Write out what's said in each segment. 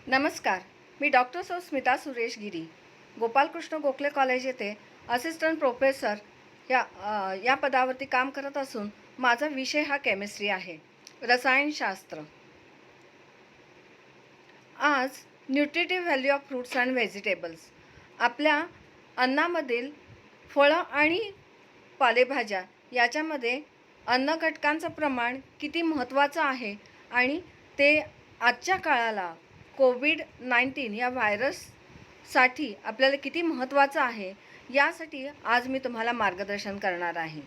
नमस्कार. मी डॉक्टर स्मिता सुरेश गिरी, गोपालकृष्ण गोखले कॉलेज येथे assistant professor या पदावरती काम करत असून माझा विषय हा केमिस्ट्री आहे, रसायनशास्त्र. आज nutritive value of fruits and vegetables. आपल्या अन्नामधील फळं आणि पालेभाज्या याच्यामध्ये अन्न घटकांचं प्रमाण किती महत्त्वाचं आहे आणि ते आजच्या काळाला कोविड-19 या व्हायरससाठी आपल्याला किती महत्त्वाचं आहे, यासाठी आज मी तुम्हाला मार्गदर्शन करणार आहे.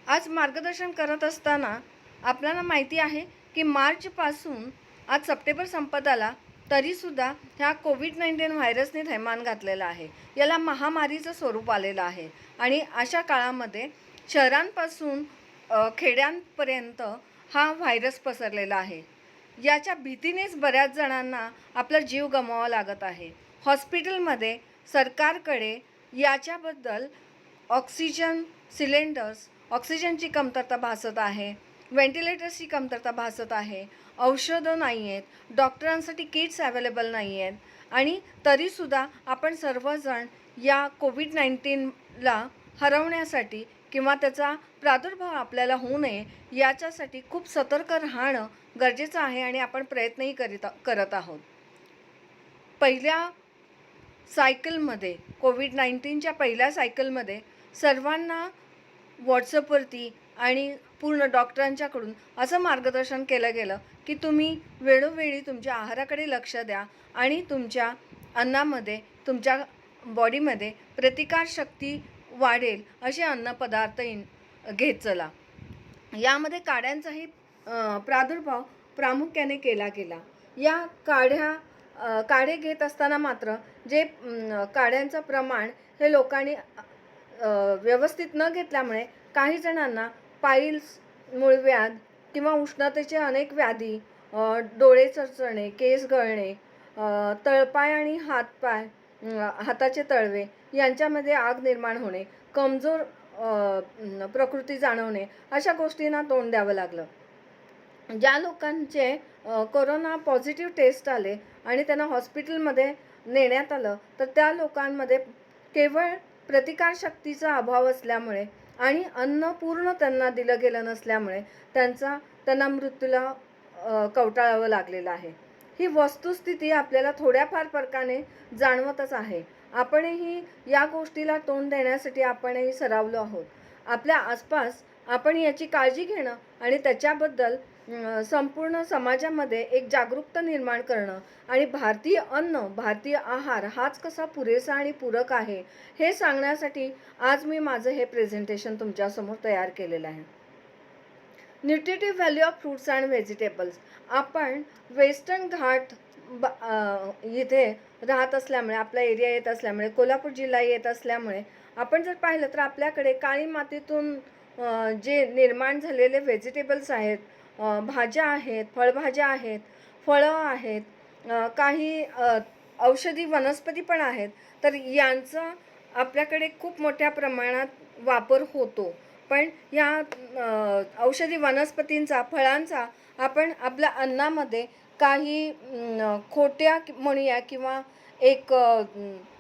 आज मार्गदर्शन करत असताना आपल्याला माहिती आहे की मार्चपासून आज सप्टेंबर संपत आला तरीसुद्धा ह्या कोविड-19 व्हायरसने थैमान घातलेलं आहे. याला महामारीचं स्वरूप आलेलं आहे आणि अशा काळामध्ये शहरांपासून खेड्यांपर्यंत हा व्हायरस पसरलेला आहे. याच्या भीतीनेच बऱ्याच जणांना आपला जीव गमवावा लागत आहे. हॉस्पिटलमध्ये सरकारकडे याच्याबद्दल ऑक्सिजन सिलेंडर्स, ऑक्सिजनची कमतरता भासत आहे, व्हेंटिलेटर्सची कमतरता भासत आहे, औषधं नाही आहेत, डॉक्टरांसाठी किट्स अवेलेबल नाही आहेत आणि तरीसुद्धा आपण सर्वजण या कोविड-19ला हरवण्यासाठी किंवा त्याचा प्रादुर्भाव आपल्याला होऊ नये याच्यासाठी खूप सतर्क राहणं गरजेचं आहे आणि आपण प्रयत्नही करत आहोत. पहिल्या सायकलमध्ये कोविड-19च्या पहिल्या सायकलमध्ये सर्वांना व्हॉट्सअपवरती आणि पूर्ण डॉक्टरांच्याकडून असं मार्गदर्शन केलं गेलं की तुम्ही वेळोवेळी तुमच्या आहाराकडे लक्ष द्या आणि तुमच्या अन्नामध्ये, तुमच्या बॉडीमध्ये प्रतिकारशक्ती वाढेल असे अन्नपदार्थ घेत चला. यामध्ये काड्यांचाही प्रादुर्भाव प्रामुख्याने केला गेला. या काढे घेत असताना मात्र जे काड्यांचं प्रमाण हे लोकांनी व्यवस्थित न घेतल्यामुळे काही जणांना पाईल्स, मूळव्याध किंवा उष्णतेचे अनेक व्याधी, डोळे चरचरणे, केस गळणे, तळपाय आणि हातपाय, हाताचे तळवे यांच्यामध्ये आग निर्माण होणे, कमजोर प्रकृती जाणवणे अशा गोष्टींना तोंड द्यावं लागलं. ज्या लोकांचे कोरोना पॉझिटिव्ह टेस्ट आले आणि त्यांना हॉस्पिटलमध्ये नेण्यात आलं तर त्या लोकांमध्ये केवळ प्रतिकारशक्तीचा अभाव असल्यामुळे आणि अन्न पूर्ण त्यांना दिलं गेलं नसल्यामुळे त्यांना मृत्यूला कवटाळावं लागलेलं आहे. ही वस्तुस्थिती आपल्याला थोड्याफार फरकाने जाणवतच आहे. आपणही या गोष्टीला तोंड देण्यासाठी आपणही सरावलो आहोत. आपल्या आसपास आपण याची काळजी घेणं आणि त्याच्याबद्दल संपूर्ण समाजामध्ये एक जागरूकता निर्माण करणं आणि भारतीय अन्न, भारतीय आहार हाच कसा पुरेसा आणि पूरक आहे हे सांगण्यासाठी आज मी माझं हे प्रेझेंटेशन तुमच्यासमोर तयार केलेलं आहे. Nutritive value of fruits and vegetables. आपण वेस्टर्न घाट इथे राहत असल्यामुळे, आपला एरिया येत असल्यामुळे, कोल्हापूर जिल्हा येत असल्यामुळे आपण जर पाहिलं तर आपल्याकडे काळी मातीतून जे निर्माण झालेले व्हेजिटेबल्स आहेत, भाज्या आहेत, फळभाज्या आहेत, फळं आहेत, काही औषधी वनस्पती पण आहेत. तर यांचा आपल्याकडे खूप मोठ्या प्रमाणात वापर होतो. पण या औषधी वनस्पतींचा, फळांचा आपण आपल्या अन्नामध्ये काही खोट्या म्हणूया किंवा एक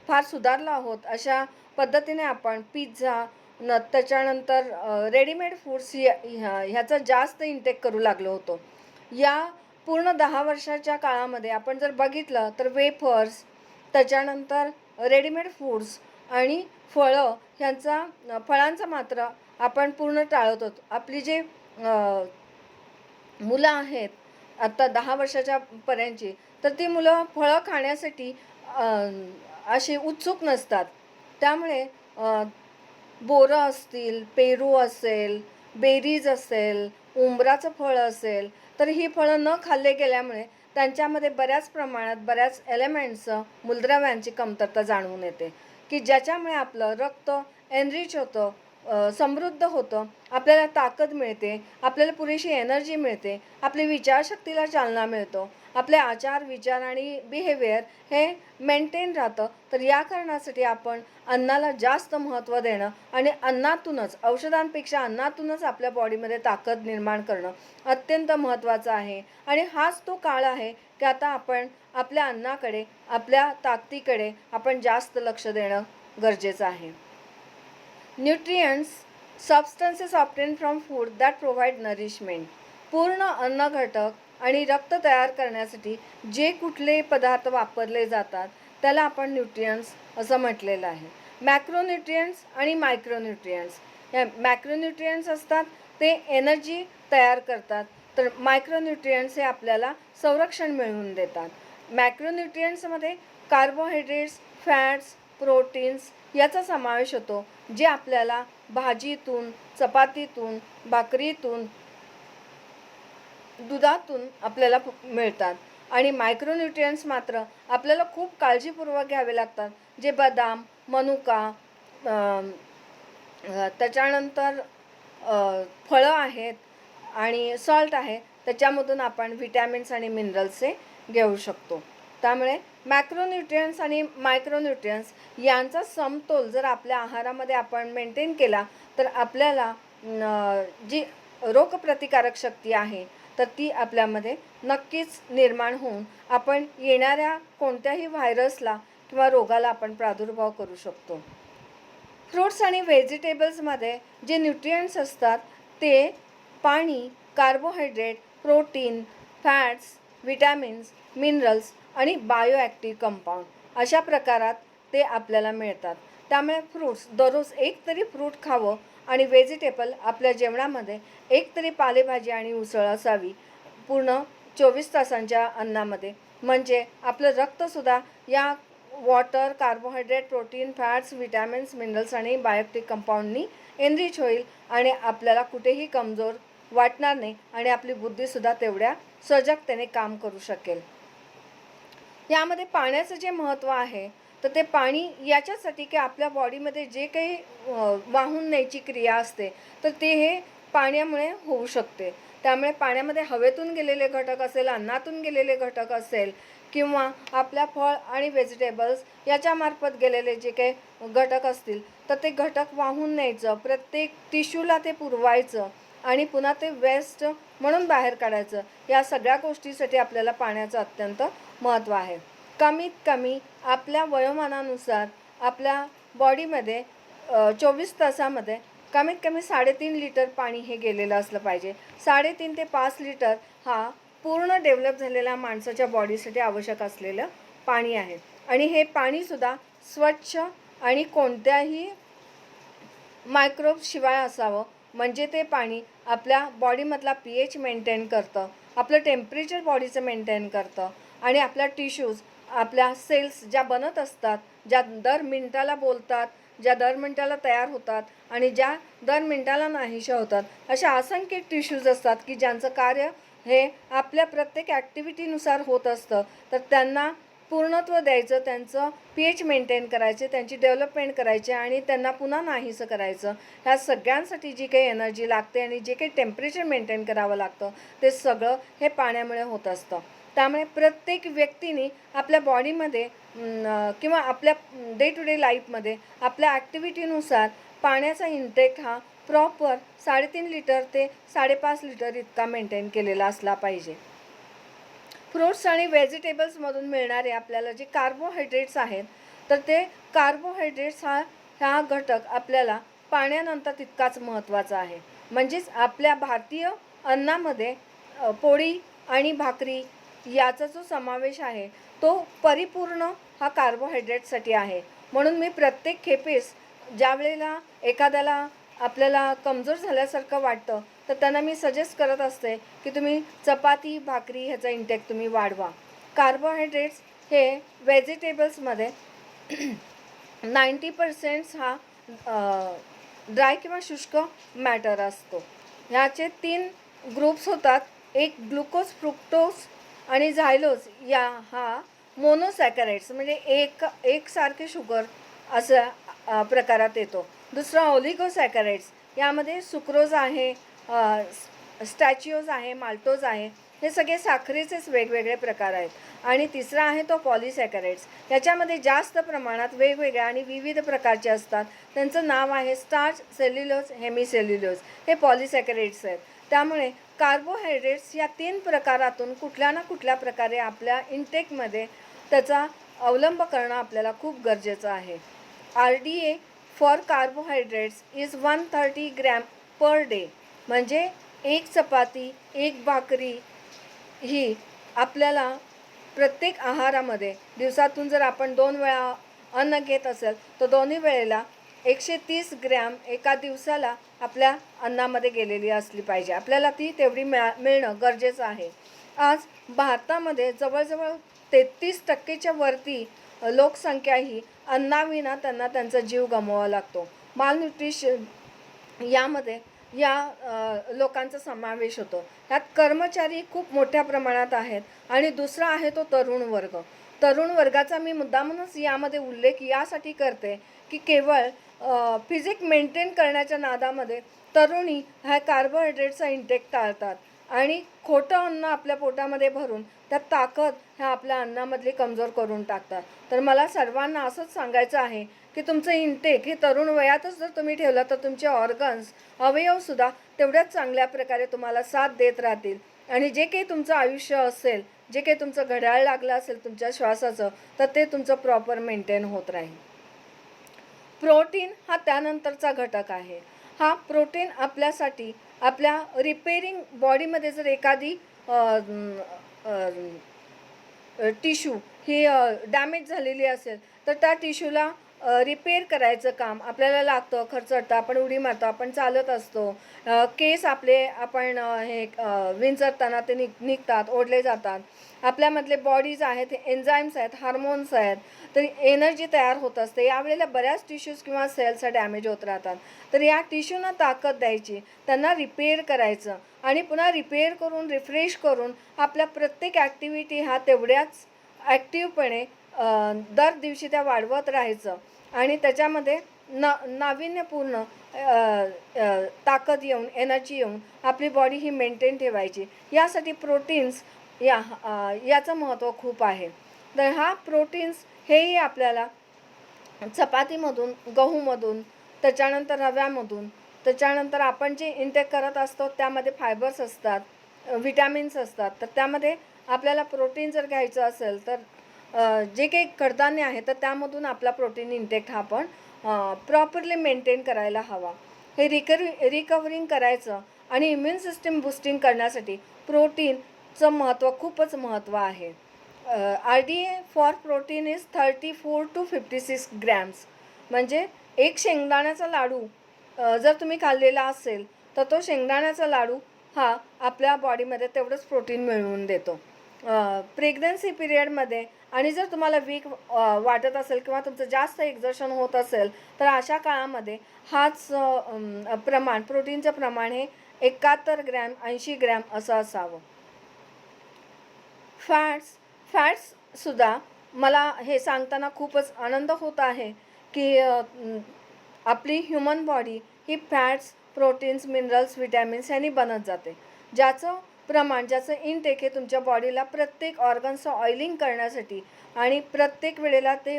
फार सुधारलो आहोत अशा पद्धतीने आपण पिझ्झा त्याच्यानंतर रेडीमेड फूड्स ह्याचा जास्त इंटेक करू लागलो होतो. या पूर्ण 10 वर्षाच्या काळामध्ये आपण जर बघितलं तर वेफर्स, त्याच्यानंतर रेडीमेड फूड्स आणि फळांचा मात्र आपण पूर्ण टाळत होतो. आपली जे मुलं आहेत आता 10 वर्षाच्या पर्यंतची, तर ती मुलं फळं खाण्यासाठी अशी उत्सुक नसतात. त्यामुळे बोरं असतील, पेरू असेल, बेरीज असेल, उंबराचं फळ असेल, तर ही फळं न खाल्ले गेल्यामुळे त्यांच्यामध्ये बऱ्याच प्रमाणात बऱ्याच एलिमेंट्सचं, मूलद्रव्यांची कमतरता जाणवून येते की ज्याच्यामुळे आपलं रक्त एनरिच होतं, समृद्ध होतं, आपल्याला ताकद मिळते, आपल्याला पुरेशी एनर्जी मिळते, आपली विचारशक्तीला चालना मिळतो, आपले आचार विचार आणि बिहेवियर हे मेंटेन राहतं. तर या कारणासाठी आपण अन्नाला जास्त महत्त्व देणं आणि अन्नातूनच, औषधांपेक्षा अन्नातूनच आपल्या बॉडीमध्ये ताकद निर्माण करणं अत्यंत महत्त्वाचं आहे. आणि हाच तो काळ आहे की आता आपण आपल्या अन्नाकडे, आपल्या ताकदीकडे आपण जास्त लक्ष देणं गरजेचं आहे. Nutrients substances obtain from food that provide nourishment. पूर्ण अन्न घटक आणि रक्त तयार करण्यासाठी जे कुठले पदार्थ वापरले जातात त्याला आपण न्यूट्रियंट्स असं म्हटलेलं आहे. मॅक्रोन्यूट्रियंट्स आणि मायक्रोन्यूट्रियंट्स. या मॅक्रोन्यूट्रियंट्स असतात ते एनर्जी तयार करतात, तर मायक्रोन्यूट्रियंट्स हे आपल्याला संरक्षण मिळवून देतात. मॅक्रोन्यूट्रियंट्समध्ये कार्बोहायड्रेट्स, फॅट्स, प्रोटीन्स याचा समावेश होतो, जे आपल्याला भाजीतून, चपातीतून, भाकरीतून, दुधातून आपल्याला मिळतात. आणि मायक्रोन्यूट्रियंट्स मात्र आपल्याला खूप काळजीपूर्वक घ्यावे लागतात, जे बदाम, मनुका, त्याच्यानंतर फळं आहेत आणि सॉल्ट आहे, त्याच्यामधून आपण व्हिटॅमिन्स आणि मिनरल्स घेऊ शकतो. त्यामुळे मॅक्रोन्यूट्रियंट्स आणि मायक्रोन्यूट्रियंट्स यांचा समतोल जर आपल्या आहारामध्ये आपण मेंटेन केला तर आपल्याला जी रोगप्रतिकारक शक्ती आहे तर ती आपल्यामध्ये नक्कीच निर्माण होऊन आपण येणाऱ्या कोणत्याही व्हायरसला किंवा रोगाला आपण प्रादुर्भाव करू शकतो. फ्रूट्स आणि व्हेजिटेबल्समध्ये जे न्यूट्रियंट्स असतात ते पाणी, carbohydrate, protein, fats, vitamins, minerals आणि बायोॲक्टिव्ह कंपाऊंड अशा प्रकारात ते आपल्याला मिळतात. त्यामुळे फ्रूट्स दररोज एक तरी फ्रूट खावं आणि व्हेजिटेबल आपल्या जेवणामध्ये एक तरी पालेभाजी आणि उसळ असावी पूर्ण 24 तासांच्या अन्नामध्ये. म्हणजे आपलं रक्तसुद्धा या water, carbohydrate, protein, fats, vitamins, minerals आणि बायोॲक्टिव्ह कंपाऊंडनी एनरिच होईल आणि आपल्याला कुठेही कमजोर वाटणार नाही आणि आपली बुद्धीसुद्धा तेवढ्या सजगतेने काम करू शकेल. यामध्ये पाण्याचं जे महत्त्व आहे तर ते पाणी याच्यासाठी की आपल्या बॉडीमध्ये जे काही वाहून न्यायची क्रिया असते तर ते हे पाण्यामुळे होऊ शकते. त्यामुळे पाण्यामध्ये हवेतून गेलेले घटक असेल, अन्नातून गेलेले घटक असेल किंवा आपल्या फळ आणि व्हेजिटेबल्स याच्यामार्फत गेलेले जे काही घटक असतील तर ते घटक वाहून न्यायचं, प्रत्येक टिश्यूला ते पुरवायचं आणि पुन्हा ते वेस्ट म्हणून बाहेर काढायचं. या सगळ्या गोष्टीसाठी आपल्याला पाण्याचं अत्यंत महत्त्व आहे. कमीत कमी आपल्या वयोमानानुसार आपल्या बॉडीमध्ये 24 तासामध्ये कमीत कमी 3.5 लिटर पाणी हे गेलेलं असलं पाहिजे. 3.5 ते 5 लिटर हा पूर्ण डेव्हलप झालेल्या माणसाच्या बॉडीसाठी आवश्यक असलेलं पाणी आहे. आणि हे पाणीसुद्धा स्वच्छ आणि कोणत्याही मायक्रोब्सशिवाय असावं, म्हणजे ते पाणी आपल्या बॉडीमधला pH मेंटेन करतं, आपलं टेम्परेचर बॉडीचं मेंटेन करतं आणि आपल्या टिश्यूज, आपल्या सेल्स ज्या बनत असतात, ज्या दर मिनटाला बोलतात, ज्या दर मिनटाला तयार होतात आणि ज्या दर मिनटाला नाहीशा होतात, अशा असंख्य टिश्यूज असतात की ज्यांचं कार्य हे आपल्या प्रत्येक ॲक्टिव्हिटीनुसार होत असतं. तर त्यांना पूर्णत्व द्यायचं, त्यांचं pH मेंटेन करायचे, त्यांची डेव्हलपमेंट करायची आणि त्यांना पुन्हा नाहीसं करायचं. ह्या सगळ्यांसाठी जी काही एनर्जी लागते आणि जे काही टेम्परेचर मेंटेन करावं लागतं ते सगळं हे पाण्यामुळे होत असतं. त्यामुळे प्रत्येक व्यक्तीने आपल्या बॉडीमध्ये किंवा आपल्या डे टू डे लाईफमध्ये आपल्या ॲक्टिव्हिटीनुसार पाण्याचा इंटेक हा प्रॉपर 3.5 लिटर ते 5.5 लिटर इतका मेंटेन केलेला असला पाहिजे. फ्रूट्स आणि व्हेजिटेबल्समधून मिळणारे आपल्याला जे कार्बोहायड्रेट्स आहेत तर ते कार्बोहायड्रेट्स हा घटक आपल्याला पाण्यानंतर तितकाच महत्त्वाचा आहे. म्हणजेच आपल्या भारतीय अन्नामध्ये पोळी आणि भाकरी याचा जो समावेश आहे तो परिपूर्ण हा कार्बोहायड्रेटसाठी आहे. म्हणून मी प्रत्येक खेपेस ज्या वेळेला एखाद्याला आपल्याला कमजोर झाल्यासारखं वाटतं तर त्यांना मी सजेस्ट करत असते की तुम्ही चपाती, भाकरी ह्याचा इंटेक तुम्ही वाढवा. कार्बोहायड्रेट्स हे व्हेजिटेबल्समध्ये 90% हा ड्राय किंवा शुष्क मॅटर असतो. ह्याचे 3 ग्रुप्स होतात. एक ग्लुकोज, फ्रुक्टोज आणि झायलोज हा मोनोसॅकराइड्स म्हणजे एकसारखे शुगर असं प्रकारात येतो. दुसरं ओलिगोसॅकराइड्स, यामध्ये सुक्रोज आहे, स्टॅच्यूज आहे, माल्टोज आहे, हे सगळे साखरेचेच वेगवेगळे प्रकार आहेत. आणि तिसरा आहे तो पॉलिसॅकराइड्स. याच्यामध्ये जास्त प्रमाणात वेगवेगळ्या आणि विविध प्रकारचे असतात. त्यांचं नाव आहे स्टार्च, सेल्युलोज, हेमिसेल्युलोज, हे पॉलिसॅकराइड्स आहेत. त्यामुळे कार्बोहायड्रेट्स या 3 प्रकारातून कुठल्या ना कुठल्या प्रकारे आपल्या इंटेकमध्ये त्याचा अवलंब करणं आपल्याला खूप गरजेचं आहे. RDA for carbohydrates is 130 gram per day, म्हणजे एक चपाती, एक भाकरी ही आपल्याला प्रत्येक आहारामध्ये दिवसातून जर आपण 2 वेळा अन्न घेत असेल तर दोन्ही वेळेला 130 ग्रॅम एका दिवसाला आपल्या अन्नामध्ये गेलेली असली पाहिजे. आपल्याला ती तेवढी मिळणं गरजेचं आहे. आज भारतामध्ये जवळजवळ 33% वरती लोकसंख्या ही अन्नाविना त्यांना त्यांचा जीव गमवावा लागतो. मालन्यूट्रिशन यामध्ये लोकांचा समावेश होतो. यात कर्मचारी खूप मोठ्या प्रमाणात आहेत. आणि दुसरा आहे तो तरुण वर्ग. तरुण वर्गाचा मी मुद्दामूनच यामध्ये उल्लेख यासाठी करते की केवळ फिजिक मेंटेन करण्याच्या नादामध्ये तरुणी ह्या कार्बोहायड्रेटचा इंटेक टाळतात आणि खोटं अन्न आपल्या पोटामध्ये भरून त्यात ताकद ह्या आपल्या अन्नामधली कमजोर करून टाकतात. तर मला सर्वांना असंच सांगायचं आहे की तुमचं इंटेक हे तरुण वयातच जर तुम्ही ठेवलं तर तुमचे ऑर्गन्स, अवयवसुद्धा तेवढ्याच चांगल्या प्रकारे तुम्हाला साथ देत राहतील. आणि जे काही तुमचं आयुष्य असेल, जे काही तुमचं घड्याळ लागलं असेल तुमच्या श्वासाचं, तर ते तुमचं प्रॉपर मेंटेन होत राहील. प्रोटीन हा त्यानंतरचा घटक आहे. हा प्रोटीन आपल्यासाठी आपल्या रिपेरिंग बॉडीमध्ये जर एखादी टिश्यू ही डॅमेज झालेली असेल तर त्या टिश्यूला रिपेअर करायचं काम आपल्याला लागतं. खर्चटतं, आपण उडी मारतो, आपण चालत असतो, केस आपले आपण विंचरताना ते निघतात, ओढले जातात. आपल्यामधले बॉडीज आहेत, एन्झाईम्स आहेत, हार्मोन्स आहेत, तर एनर्जी तयार होत असते. यावेळेला बऱ्याच टिश्यूज किंवा सेल्स डॅमेज होत राहतात. तर या टिश्यूना ताकद द्यायची, त्यांना रिपेअर करायचं आणि पुन्हा रिपेअर करून रिफ्रेश करून आपल्या प्रत्येक ॲक्टिव्हिटी ह्या तेवढ्याच ॲक्टिव्हपणे दर दिवशी त्या वाढवत राहायचं आणि त्याच्यामध्ये नाविन्यपूर्ण ताकद येऊन, एनर्जी येऊन आपली बॉडी ही मेंटेन ठेवायची. यासाठी प्रोटीन्स याचं महत्त्व खूप आहे. तर हा प्रोटीन्स हेही आपल्याला चपातीमधून, गहूमधून, त्याच्यानंतर रव्यामधून, त्याच्यानंतर आपण जे इंटेक करत असतो त्यामध्ये फायबर्स असतात, विटॅमिन्स असतात. तर त्यामध्ये आपल्याला प्रोटीन जर घ्यायचं असेल तर जे काही कडधान्य आहे तर त्यामधून आपला प्रोटीन इंटेक हा आपण प्रॉपरली मेंटेन करायला हवा. हे रिकव्हरिंग करायचं आणि इम्युन सिस्टीम बूस्टिंग करण्यासाठी प्रोटीनचं महत्त्व खूपच महत्त्व आहे. RDA for protein is 34 to 56 grams, म्हणजे एक शेंगदाण्याचा लाडू जर तुम्ही खाल्लेला असेल तर तो शेंगदाण्याचा लाडू हा आपल्या बॉडीमध्ये तेवढंच प्रोटीन मिळवून देतो. प्रेग्नन्सी पिरियडमध्ये आणि जर तुम्हाला वीक वाटत असेल किंवा तुमचं जास्त एक्झर्शन होत असेल तर अशा काळामध्ये हाच प्रमाण, प्रोटीनचं प्रमाण हे 71 ग्रॅम 80 ग्रॅम असं असावं. फॅट्ससुद्धा मला हे सांगताना खूपच आनंद होत आहे की आपली ह्युमन बॉडी ही फॅट्स, प्रोटीन्स, मिनरल्स, विटॅमिन्स यांनी बनत जाते. ज्याचं प्रमाण, ज्याचं इनटेक हे तुमच्या बॉडीला प्रत्येक ऑर्गन्सचं ऑइलिंग करण्यासाठी आणि प्रत्येक वेळेला ते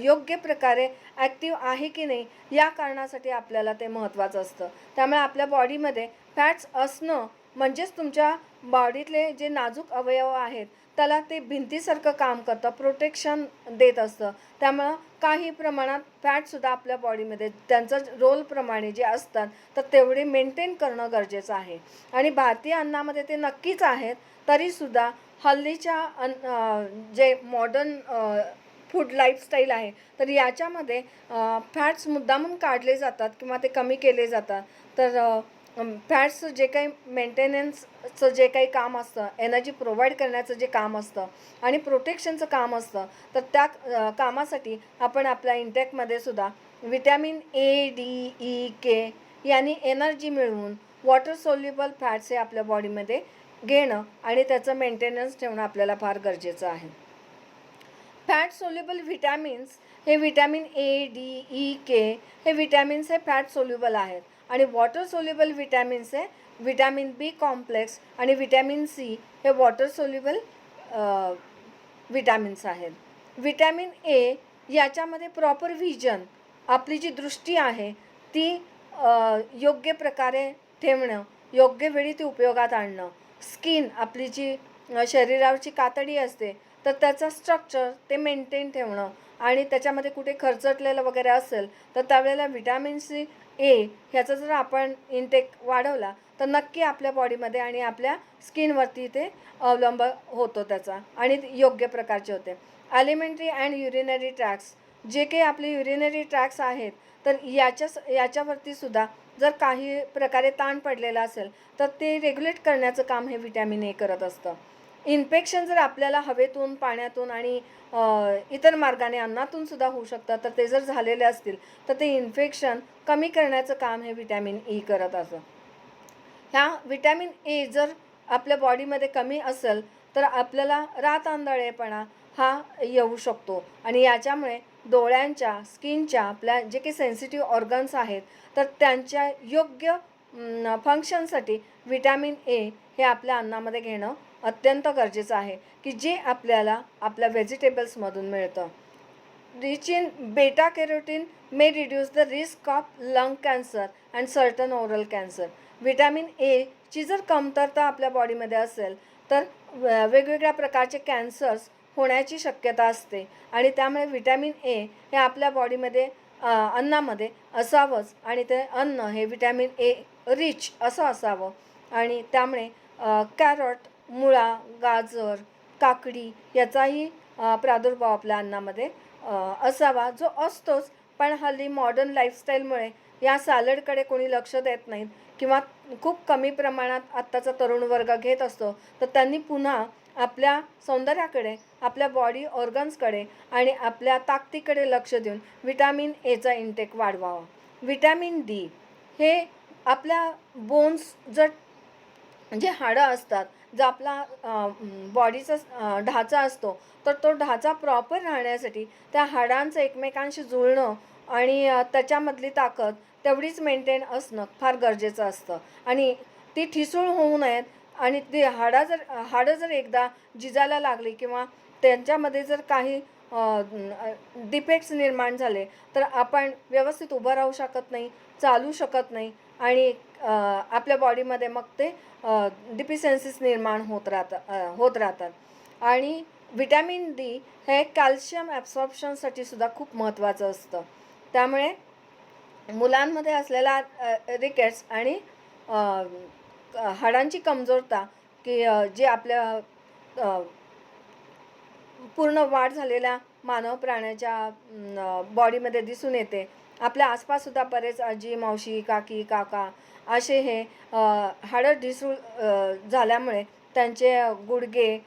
योग्य प्रकारे ॲक्टिव्ह आहे की नाही या कारणासाठी आपल्याला ते महत्त्वाचं असतं. त्यामुळे आपल्या बॉडीमध्ये फॅट्स असणं म्हणजेच तुमच्या बॉडीतले जे नाजूक अवयव आहेत त्याला ते भिंतीसारखं काम करतं, प्रोटेक्शन देत असतं. त्यामुळं काही प्रमाणात फॅटसुद्धा आपल्या बॉडीमध्ये त्यांचं रोलप्रमाणे जे असतात तर तेवढे मेंटेन करणं गरजेचं आहे. आणि भारतीय अन्नामध्ये ते नक्कीच आहेत. तरीसुद्धा हल्लीच्या जे मॉडर्न फूड लाईफस्टाईल आहे तर याच्यामध्ये फॅट्स मुद्दामून काढले जातात किंवा ते कमी केले जातात. तर फॅट्सचं जे काही मेंटेनन्सचं जे काही काम असतं, एनर्जी प्रोव्हाइड करण्याचं जे काम असतं आणि प्रोटेक्शनचं काम असतं तर त्या कामासाठी आपण आपल्या इंटेकमध्ये सुद्धा vitamin A, D, E, K यांनी एनर्जी मिळवून वॉटर सोल्युबल फॅट्स हे आपल्या बॉडीमध्ये घेणं आणि त्याचं मेंटेनन्स ठेवणं आपल्याला फार गरजेचं आहे. फॅट सोल्युबल व्हिटॅमिन्स हे व्हिटॅमिन ए, डी, ई, के हे व्हिटॅमिन्स हे फॅट सोल्युबल आहेत. आणि वॉटर सोल्युबल व्हिटॅमिन्स हे व्हिटॅमिन बी कॉम्प्लेक्स आणि व्हिटॅमिन सी हे वॉटर सोल्युबल व्हिटॅमिन्स आहेत. व्हिटॅमिन ए याच्यामध्ये प्रॉपर व्हिजन, आपली जी दृष्टी आहे ती योग्य प्रकारे ठेवणं, योग्य वेळी ती उपयोगात आणणं, स्किन आपली जी शरीरावरची कातडी असते तर त्याचं स्ट्रक्चर ते मेंटेन ठेवणं आणि त्याच्यामध्ये कुठे खरचटलेलं वगैरे असेल तर त्यावेळेला व्हिटॅमिन सी ए ह्याचा जर आपण इंटेक वाढवला तर नक्की आपल्या बॉडीमध्ये आणि आपल्या स्किनवरती ते अवलंब होतो त्याचा आणि योग्य प्रकारचे होते. ॲलिमेंटरी अँड युरिनरी ट्रॅक्ट्स, जे काही आपले युरिनरी ट्रॅक्ट्स आहेत तर याच्यावरती सुद्धा जर काही प्रकारे ताण पडलेला असेल तर ते रेग्युलेट करण्याचं काम हे व्हिटॅमिन ए करत असतं. इन्फेक्शन जर आपल्याला हवेतून, पाण्यातून आणि इतर मार्गाने अन्नातून सुद्धा होऊ शकतं, तर ते जर झालेले असतील तर ते इन्फेक्शन कमी करण्याचं काम हे व्हिटॅमिन ई करत असतं. ह्या व्हिटॅमिन ए जर आपल्या बॉडीमध्ये कमी असेल तर आपल्याला रातआंधळेपणा हा येऊ शकतो आणि याच्यामुळे डोळ्यांच्या, स्किनच्या, आपल्या जे काही सेन्सिटिव्ह ऑर्गन्स आहेत तर त्यांच्या योग्य फंक्शनसाठी व्हिटॅमिन ए हे आपल्या अन्नामध्ये घेणं अत्यंत गरजेचं आहे, की जे आपल्याला आपल्या व्हेजिटेबल्समधून मिळतं. रिच इन बेटा carotene may reduce the risk of lung cancer and certain oral cancer. Vitamin एची जर कमतरता आपल्या बॉडीमध्ये असेल तर वेगवेगळ्या प्रकारचे कॅन्सर्स होण्याची शक्यता असते आणि त्यामुळे व्हिटॅमिन ए हे आपल्या बॉडीमध्ये अन्नामध्ये असावंच आणि ते अन्न हे व्हिटॅमिन ए रिच असं असावं आणि त्यामुळे कॅरट, मुळा, गाजर, काकडी याचाही प्रादुर्भाव आपल्या अन्नामध्ये असावा, जो असतोच. पण हल्ली मॉडर्न लाईफस्टाईलमुळे या सॅलडकडे कोणी लक्ष देत नाहीत किंवा खूप कमी प्रमाणात आत्ताचा तरुण वर्ग घेत असतो, तर त्यांनी पुन्हा आपल्या सौंदर्याकडे, आपल्या बॉडी ऑर्गन्सकडे आणि आपल्या ताकदीकडे लक्ष देऊन व्हिटॅमिन एचा इंटेक वाढवावा. व्हिटॅमिन डी हे आपल्या बोन्स जर जे हाडं असतात, जर आपला बॉडीचा ढाचा असतो तर तो ढाचा प्रॉपर राहण्यासाठी त्या हाडांचं एकमेकांशी जुळणं आणि त्याच्यामधली ताकद तेवढीच मेंटेन असणं फार गरजेचं असतं आणि ती ठिसूळ होऊ नयेत आणि ती हाडं जर एकदा झिजायला लागली किंवा त्यांच्यामध्ये जर काही डिफेक्ट्स निर्माण झाले तर आपण व्यवस्थित उभं राहू शकत नाही, चालू शकत नाही आणि आपल्या बॉडीमध्ये मग ते डिफिशियन्सीज निर्माण होत राहतात. आणि व्हिटॅमिन डी हे कॅल्शियम ॲब्सॉर्प्शनसाठी सुद्धा खूप महत्त्वाचं असतं. त्यामुळे मुलांमध्ये असलेला रिकेट्स आणि हाडांची कमजोरता की जे आपल्या पूर्ण वाढ झालेल्या मानव प्राण्याच्या बॉडीमध्ये दिसून येते. आपल्या आसपाससुद्धा बरेच आजी, मावशी, काकी, काका असे हे हाडं ढिसूळ झाल्यामुळे त्यांचे गुडघे,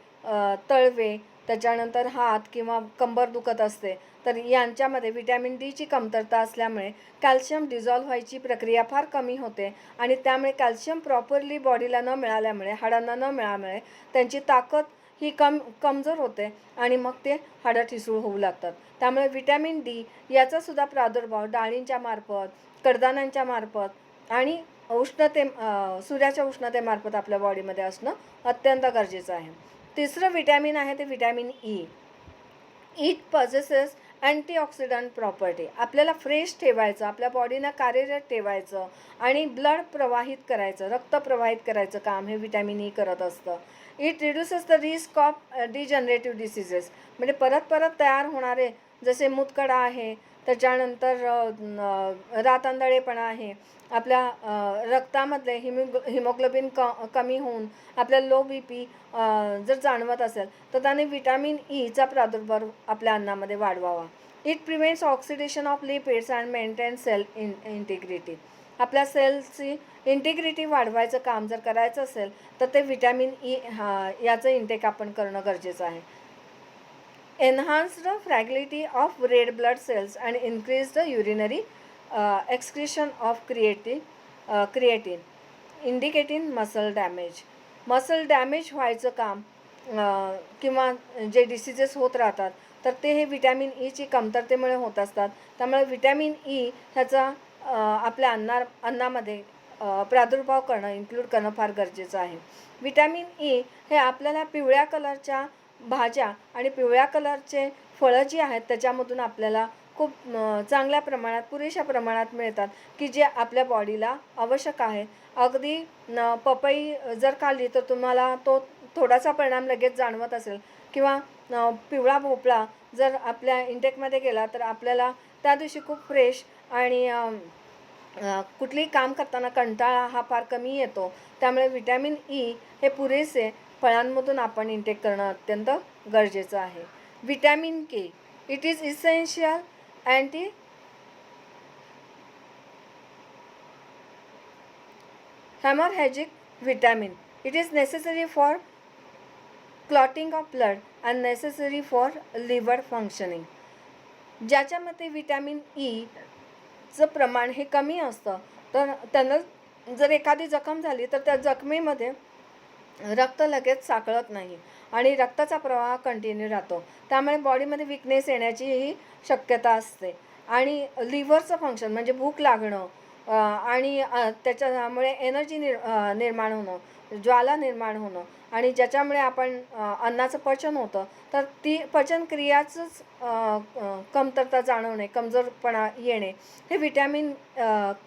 तळवे, त्याच्यानंतर हात किंवा कंबर दुखत असते. तर यांच्यामध्ये व्हिटॅमिन डीची कमतरता असल्यामुळे कॅल्शियम डिझॉल्व्ह व्हायची प्रक्रिया फार कमी होते आणि त्यामुळे कॅल्शियम प्रॉपरली बॉडीला न मिळाल्यामुळे, हाडांना न मिळाल्यामुळे त्यांची ताकद ही कमजोर होते आणि मग ते हाडं ठिसूळ होऊ लागतात. त्यामुळे व्हिटॅमिन डी याचासुद्धा प्रादुर्भाव डाळींच्या मार्फत, कडधान्यांच्या मार्फत आणि सूर्याच्या उष्णतेमार्फत आपल्या बॉडीमध्ये असणं अत्यंत गरजेचं आहे. तिसरं व्हिटॅमिन आहे ते vitamin E. It possesses antioxidant property. आपल्याला फ्रेश ठेवायचं, आपल्या बॉडीला कार्यरत ठेवायचं आणि ब्लड प्रवाहित करायचं, रक्त प्रवाहित करायचं काम हे व्हिटॅमिन ई करत असतं. It reduces the risk of degenerative diseases. म्हणजे परत तयार होणारे जसे मूतखडा आहे, त्याच्यानंतर रातआंधळेपणा आहे, आपल्या रक्तामधले हिमोग्लोबिन कमी होऊन आपल्याला लो बी पी जर जाणवत असेल तर त्याने व्हिटॅमिन ईचा प्रादुर्भाव आपल्या अन्नामध्ये वाढवावा. It prevents oxidation of lipids and maintain cell integrity. आपल्या सेल्सची इंटिग्रिटी वाढवायचं काम जर करायचं असेल तर ते व्हिटॅमिन ई याचं इंटेक आपण करणं गरजेचं आहे. Enhanced fragility of red blood cells and increased urinary excretion of creatine indicating muscle damage. Muscle damage व्हायचं काम किंवा जे डिसीजेस होत राहतात तर ते हे विटॅमिन ईची कमतरतेमुळे होत असतात. त्यामुळे विटॅमिन ई ह्याचा आपल्या अन्नामध्ये प्रादुर्भाव करणं, इन्क्लूड करणं फार गरजेचं आहे. विटॅमिन ई हे आपल्याला पिवळ्या कलरच्या भाज्या आणि पिवळ्या कलरचे फळं जी आहेत त्याच्यामधून आपल्याला खूप चांगल्या प्रमाणात, पुरेशा प्रमाणात मिळतात, की जे आपल्या बॉडीला आवश्यक आहे. अगदी पपई जर खाल्ली तर तुम्हाला तो थोडासा परिणाम लगेच जाणवत असेल, किंवा पिवळा भोपळा जर आपल्या इंटेकमध्ये गेला तर आपल्याला त्या दिवशी खूप फ्रेश आणि कुठलीही काम करताना कंटाळा हा फार कमी येतो. त्यामुळे विटॅमिन ई हे पुरेसे फळांमधून आपण इंटेक करणं अत्यंत गरजेचं आहे. Vitamin K, it is essential anti hemorrhagic vitamin. It is necessary for clotting of blood and necessary for liver functioning. ज्याच्यामध्ये विटॅमिन ईचं प्रमाण हे कमी असतं तर त्यानं जर एखादी जखम झाली तर त्या जखमेमध्ये रक्त लगेच साकळत नाही आणि रक्ताचा प्रवाह कंटिन्यू राहतो. त्यामुळे बॉडीमध्ये विकनेस येण्याचीही शक्यता असते. आणि लिव्हरचं फंक्शन म्हणजे भूक लागणं आणि त्याच्यामुळे एनर्जी निर्माण होणं, ज्वाला निर्माण होणं, आणि ज्याच्यामुळे आपण अन्नाचं पचन होतं तर ती पचनक्रियाचंच कमतरता जाणवणे, कमजोरपणा येणे हे विटॅमिन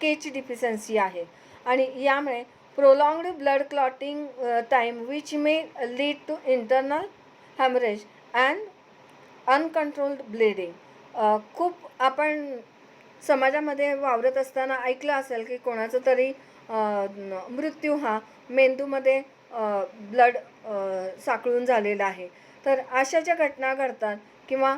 केची डिफिशियन्सी आहे. आणि यामुळे prolonged blood clotting time which may lead to internal haemorrhage and uncontrolled bleeding. खूप आपण समाजामध्ये वावरत असताना ऐकलं असेल की कोणाचं तरी मृत्यू हा मेंदूमध्ये ब्लड साकळून झालेला आहे. तर अशा ज्या घटना घडतात, किंवा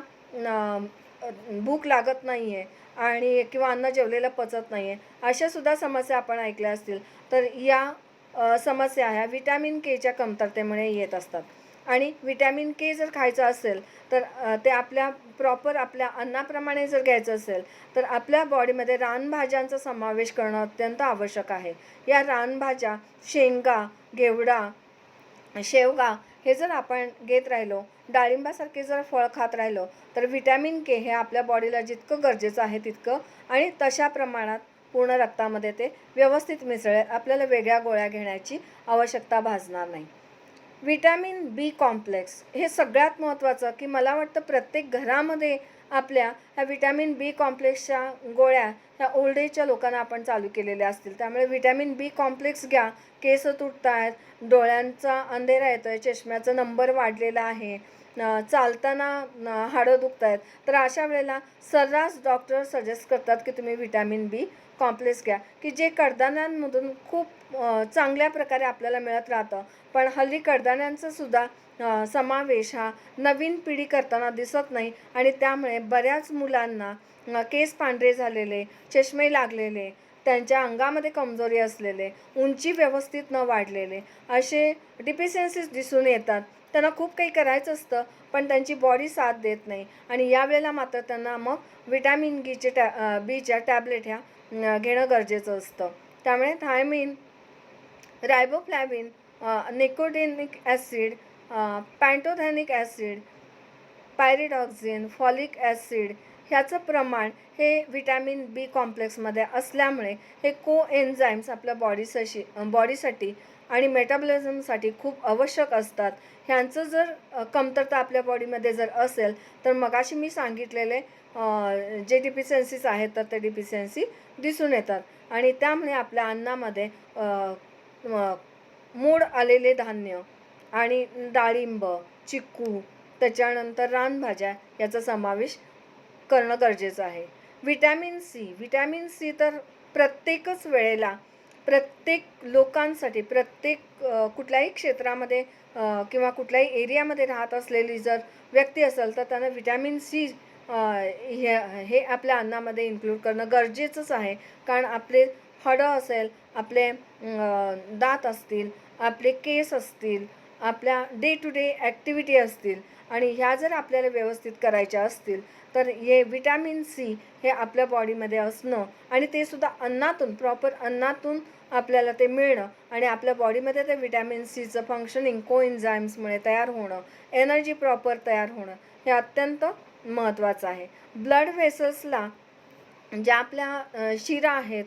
भूक लागत नाही आहे आणि किंवा अन्न जेवलेलं पचत नाही आहे, अशासुद्धा समस्या आपण ऐकल्या असतील. तर या समस्या ह्या विटॅमिन केच्या कमतरतेमुळे येत असतात. आणि विटॅमिन के जर खायचं असेल तर ते आपल्या प्रॉपर आपल्या अन्नाप्रमाणे जर घ्यायचं असेल तर आपल्या बॉडीमध्ये रानभाज्यांचा समावेश करणं अत्यंत आवश्यक आहे. या रानभाज्या, शेंगा, घेवडा, शेवगा हे जर आपण घेत राहिलो, डाळिंबासारखे जर फळ खात राहिलो तर विटॅमिन के हे आपल्या बॉडीला जितकं गरजेचं आहे तितकं आणि तशा प्रमाणात पूर्ण रक्तामध्ये ते व्यवस्थित मिसळेल. आपल्याला वेगळ्या गोळ्या घेण्याची आवश्यकता भासणार नाही. विटॅमिन बी कॉम्प्लेक्स हे सगळ्यात महत्त्वाचं, की मला वाटतं प्रत्येक घरामध्ये आपल्या ह्या विटॅमिन बी कॉम्प्लेक्सच्या गोळ्या ह्या ओल्ड एजच्या लोकांना आपण चालू केलेल्या असतील. त्यामुळे विटॅमिन बी कॉम्प्लेक्स घ्या. केस तुटत आहेत, डोळ्यांचा अंधेरा येतो आहे, चष्म्याचा नंबर वाढलेला आहे, चालताना हाडं दुखत आहेत, तर अशा वेळेला सर्रास डॉक्टर सजेस्ट करतात की तुम्ही विटॅमिन बी कॉम्प्लेक्स घ्या, की जे कडधान्यांमधून खूप चांगल्या प्रकारे आपल्याला मिळत राहतं. पण हल्ली कडधान्यांचा सुद्धा समावेश हा नवीन पिढी करताना दिसत नाही आणि त्यामुळे बऱ्याच मुलांना केस पांढरे झालेले, चष्मे लागलेले, त्यांच्या अंगामध्ये कमजोरी असलेले, उंची व्यवस्थित न वाढलेले असे डिफिशियन्सीज दिसून येतात. त्यांना खूप काही करायचं असतं पण त्यांची बॉडी साथ देत नाही आणि यावेळेला मात्र त्यांना मग विटॅमिन बीच्या टॅबलेट ह्या घेणं गरजेचं असतं. त्यामुळे thiamine, riboflavin, nicotinic acid, pantothenic acid, pyridoxine, folic acid ह्याचं प्रमाण हे विटॅमिन बी कॉम्प्लेक्समध्ये असल्यामुळे हे कोएन्झाईम्स आपल्या बॉडीसाठी आणि मेटाबॉलिझमसाठी खूप आवश्यक असतात. ह्यांचं जर कमतरता आपल्या बॉडीमध्ये जर असेल तर मगाशी मी सांगितलेले जे डिफिशियन्सीज आहेत तर ते डिफिशियन्सी दिसून येतात आणि त्यामुळे आपल्या अन्नामध्ये मोड आलेले धान्य आणि डाळिंब, चिक्कू, त्याच्यानंतर रानभाज्या याचा समावेश करणं गरजेचं आहे. विटॅमिन सी तर प्रत्येकच वेळेला, प्रत्येक लोकांसाठी, प्रत्येक कुठल्याही क्षेत्रामध्ये किंवा कुठल्याही एरियामध्ये राहत असलेली जर व्यक्ती असेल तर त्यांना विटॅमिन सी हे आपल्या अन्नामध्ये इन्क्लूड करणं गरजेचंच आहे. कारण आपले हाडं असेल, आपले दात असतील, आपले केस असतील, आपल्या डे टू डे ॲक्टिव्हिटी असतील आणि ह्या जर आपल्याला व्यवस्थित करायच्या असतील तर हे विटॅमिन सी हे आपल्या बॉडीमध्ये असणं आणि ते सुद्धा अन्नातून, प्रॉपर अन्नातून आपल्याला ते मिळणं आणि आपल्या बॉडीमध्ये ते व्हिटॅमिन सीचं फंक्शनिंग कोएन्झाईम्समुळे तयार होणं, एनर्जी प्रॉपर तयार होणं हे अत्यंत महत्त्वाचं आहे. ब्लड व्हेसल्सला ज्या आपल्या शिरा आहेत,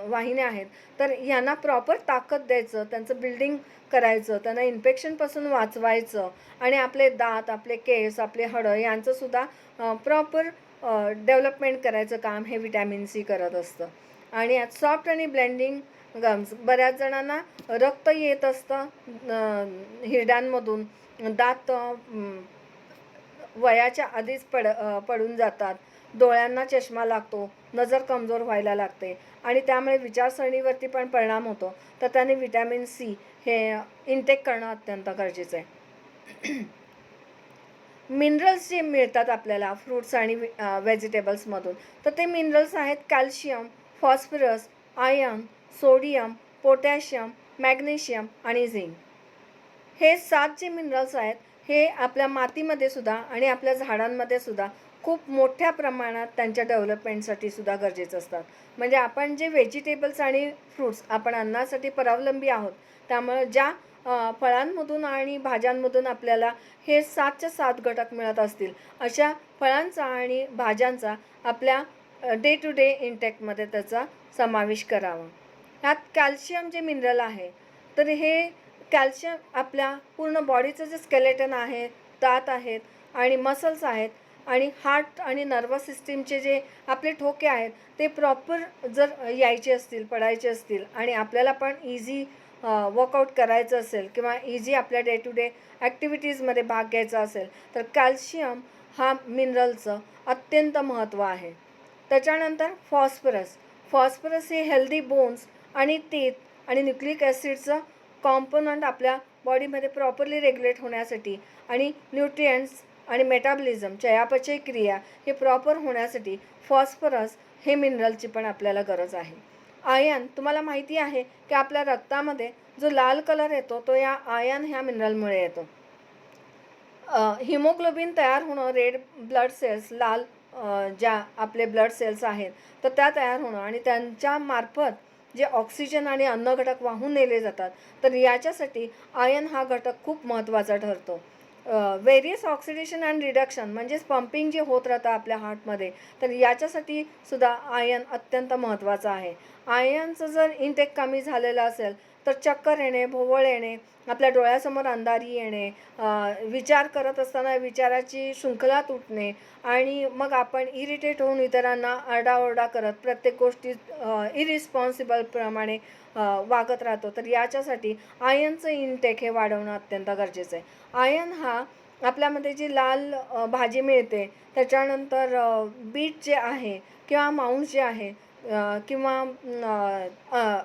वाहिन्या आहेत, तर ह्यांना प्रॉपर ताकद द्यायचं, त्यांचं बिल्डिंग करायचं, त्यांना इन्फेक्शनपासून वाचवायचं आणि आपले दात, आपले केस, आपले हाडं यांचंसुद्धा प्रॉपर डेव्हलपमेंट करायचं काम हे व्हिटॅमिन सी करत असतं. आणि यात सॉफ्ट आणि ब्लेंडिंग गम्स, बऱ्याच जणांना रक्त येत असतं हिरड्यांमधून, दात वयाच्या आधीच पडून जातात, डोळ्यांना चष्मा लागतो, नजर कमजोर व्हायला लागते आणि त्यामुळे विचारसरणीवरती पण परिणाम होतो. तर त्याने व्हिटॅमिन सी हे इनटेक करणं अत्यंत गरजेचं आहे. मिनरल्स जे मिळतात आपल्याला फ्रूट्स आणि व्हेजिटेबल्समधून, तर ते मिनरल्स आहेत calcium, phosphorus, iron, sodium, potassium, magnesium आणि झिंक. हे 7 जे मिनरल्स आहेत हे आपल्या मातीमध्ये सुद्धा आणि आपल्या झाडांमध्ये सुद्धा खूप मोठ्या प्रमाणात त्यांच्या डेव्हलपमेंटसाठी सुद्धा गरजेचं असतात. म्हणजे आपण जे व्हेजिटेबल्स आणि फ्रूट्स आपण अन्नासाठी परावलंबी आहोत, त्यामुळे ज्या फळांमधून आणि भाज्यांमधून आपल्याला हे 7च्या 7 घटक मिळत असतील, अशा फळांचा आणि भाज्यांचा आपल्या डे टू डे इंटेकमध्ये त्याचा समावेश करावा. ह्यात कॅल्शियम जे मिनरल आहे, तर हे कॅल्शियम आपल्या पूर्ण बॉडीचं जे स्केलेटन आहे, दात आहेत आणि मसल्स आहेत आणि हार्ट आणि नर्वस सिस्टीमचे जे आपले ठोके आहेत, ते प्रॉपर जर यायचे असतील, पडायचे असतील आणि आपल्याला पण इझी वर्कआउट करायचं असेल किंवा इझी आपल्या डे टू डे ॲक्टिव्हिटीजमध्ये भाग घ्यायचा असेल, तर कॅल्शियम हा मिनरलचं अत्यंत महत्त्व आहे. त्याच्यानंतर फॉस्फरस हे हेल्दी बोन्स आणि टीथ आणि न्यूक्लिक ॲसिडचं कॉम्पोनंट आपल्या बॉडीमध्ये प्रॉपरली रेग्युलेट होण्यासाठी आणि न्यूट्रियंट्स आणि मेटाबॉलिझम, चयापचय क्रिया हे प्रॉपर होण्यासाठी फॉस्फरस हे मिनरलची पण आपल्याला गरज आहे. आयर्न, तुम्हाला माहिती आहे की आपल्या रक्तामध्ये जो लाल कलर येतो तो या आयर्न ह्या मिनरलमुळे येतो. हिमोग्लोबिन तयार होणं, रेड ब्लड सेल्स, लाल ज्या आपले ब्लड सेल्स आहेत, तर त्या तयार होणं आणि त्यांच्यामार्फत जे ऑक्सिजन आणि अन्न घटक वाहून नेले जातात, तर याच्यासाठी आयर्न हा घटक खूप महत्त्वाचा ठरतो. व्हेरियस ऑक्सिडेशन अँड रिडक्शन म्हणजेच पंपिंग जे होत राहतं आपल्या हार्टमध्ये, तर याच्यासाठी सुद्धा आयर्न अत्यंत महत्त्वाचं आहे. आयर्नचं जर इंटेक कमी झालेलं असेल तर चक्कर येणे, भोवळ येणे, आपल्या डोळ्यासमोर अंधारी येणे, विचार करत असताना विचाराची शृंखला तुटणे आणि मग आपण इरिटेट होऊन इतरांना आरडाओरडा करत प्रत्येक गोष्टीत इरिस्पॉन्सिबलप्रमाणे वागत राहतो. तर याच्यासाठी आयर्नचं इंटेक हे वाढवणं अत्यंत गरजेचं आहे. आयर्न हा आपल्यामध्ये जी लाल भाजी मिळते, त्याच्यानंतर बीट जे आहे किंवा मांस जे आहे किंवा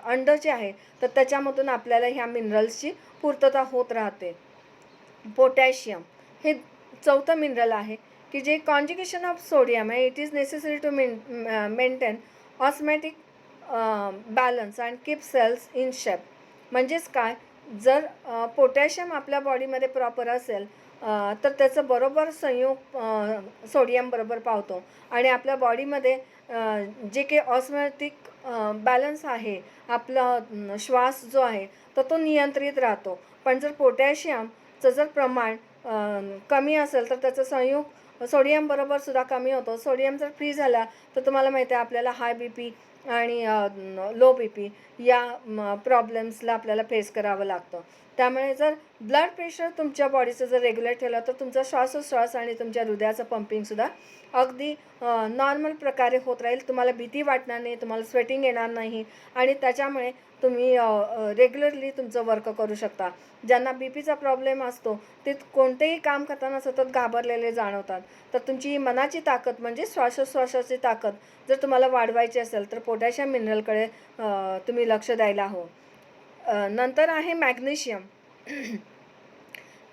अंडं जे आहे, तर त्याच्यामधून आपल्याला ह्या मिनरल्सची पूर्तता होत राहते. पोटॅशियम हे 4थं मिनरल आहे की जे कॉन्जुगेशन ऑफ सोडियम आहे. It is necessary to maintain osmotic balance and keep cells in shape. म्हणजेच काय, जर पोटॅशियम आपल्या बॉडीमध्ये प्रॉपर असेल तर त्याचं बरोबर संयोग सोडियम बरोबर पावतो आणि आपल्या बॉडीमध्ये जे काही ऑस्मॅटिक बॅलन्स आहे, आपला श्वास जो आहे तर तो नियंत्रित राहतो. पण जर पोटॅशियमचं जर प्रमाण कमी असेल तर त्याचा संयोग सोडियम बरोबर सुद्धा कमी होतो. सोडियम जर फ्री झाला तर तुम्हाला माहिती आहे आपल्याला हाय बी पी आणि लो बी पी या प्रॉब्लेम्सला आपल्याला फेस करावं लागतं. त्यामुळे जर ब्लड प्रेशर तुमच्या बॉडीचं जर रेग्युलेट ठेवलं तर तुमचा श्वासोश्वास आणि तुमच्या हृदयाचं पंपिंगसुद्धा अगदी नॉर्मल प्रकारे होत राहील. तुम्हाला भीती वाटणार नाही, तुम्हाला स्वेटिंग येणार नाही आणि त्याच्यामुळे तुम्ही रेग्युलरली तुमचं वर्क करू शकता. ज्यांना बी पीचा प्रॉब्लेम असतो ते कोणतेही काम करताना सतत घाबरलेले जाणवतात, तर तुमची मनाची ताकद म्हणजे श्वासोश्वासाची ताकद जर तुम्हाला वाढवायची असेल तर पोटॅशियम मिनरलकडे तुम्ही लक्ष द्यायला हवं. नंतर आहे मॅग्नेशियम.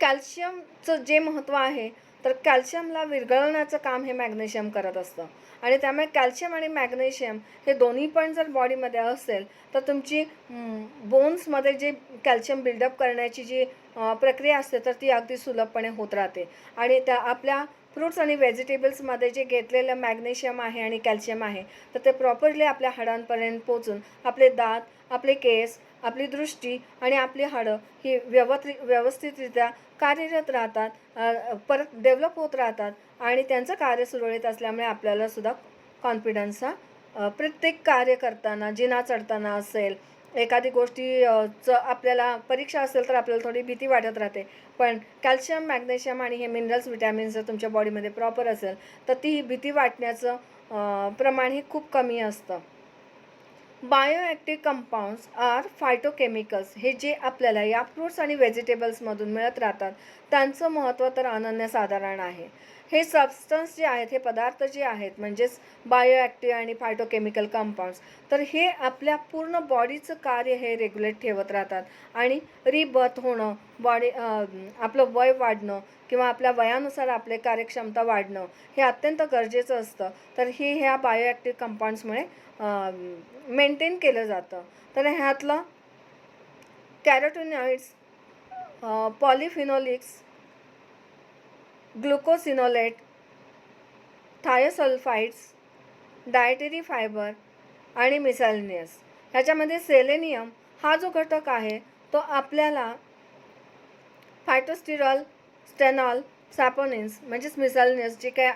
कॅल्शियमचं जे महत्त्व आहे तर कॅल्शियमला विरघळवण्याचं काम हे मॅग्नेशियम करत असतं. आणि त्यामुळे कॅल्शियम आणि मॅग्नेशियम हे दोन्ही पण जर बॉडीमध्ये असेल तर तुमची बोन्समध्ये जे कॅल्शियम बिल्डअप करण्याची जी प्रक्रिया असते तर ती अगदी सुलभपणे होत राहते. आणि त्या आपल्या फ्रूट्स आणि व्हेजिटेबल्समध्ये जे घेतलेलं मॅग्नेशियम आहे आणि कॅल्शियम आहे तर ते प्रॉपरली आपल्या हाडांपर्यंत पोहोचून आपले दात, आपले केस, आपली दृष्टी आणि आपली हाडं ही व्यवस्थितरित्या कार्यरत राहतात, परत डेव्हलप होत राहतात आणि त्यांचं कार्य सुरळीत असल्यामुळे आपल्याला सुद्धा कॉन्फिडन्स हा प्रत्येक कार्य करताना, जिना चढताना असेल, एखादी च आपल्याला परीक्षा असेल तर आपल्याला थोडी भीती वाटत राहते. पण कॅल्शियम, मॅग्नेशियम आणि हे मिनरल्स, विटॅमिन्स जर तुमच्या बॉडीमध्ये प्रॉपर असेल तर ती भीती वाटण्याचं प्रमाण हे खूप कमी असतं. Bioactive compounds R phytochemicals. हे जे आपल्याला या फ्रूट्स आणि व्हेजिटेबल्समधून मिळत राहतात त्यांचं महत्त्व तर अनन्यसाधारण आहे. हे सबस्टन्स जे आहेत, हे पदार्थ जे आहेत म्हणजेच बायोॲक्टिव्ह आणि फायटोकेमिकल कंपाऊंड्स, तर हे आपल्या पूर्ण बॉडीचं कार्य हे रेग्युलेट ठेवत राहतात आणि रिबर्थ होणं, आपलं वय वाढणं किंवा आपल्या वयानुसार आपले कार्यक्षमता वाढणं हे अत्यंत गरजेचं असतं. तर हे ह्या बायोॲक्टिव्ह कंपाऊंड्समुळे मेंटेन केलं जातं. तर ह्यातलं कॅरोटिनॉइड्स, पॉलिफिनोलिक्स, ग्लुकोसिनोलेट, थायोसल्फाइड्स, डायटरी फायबर आणि मिसॅलिनियस. ह्याच्यामध्ये सेलेनियम हा जो घटक आहे तो आपल्याला फायटोस्टिरॉल, स्टेनॉल, सॅपोनिन्स म्हणजेच मिसॅलिनियस जे काय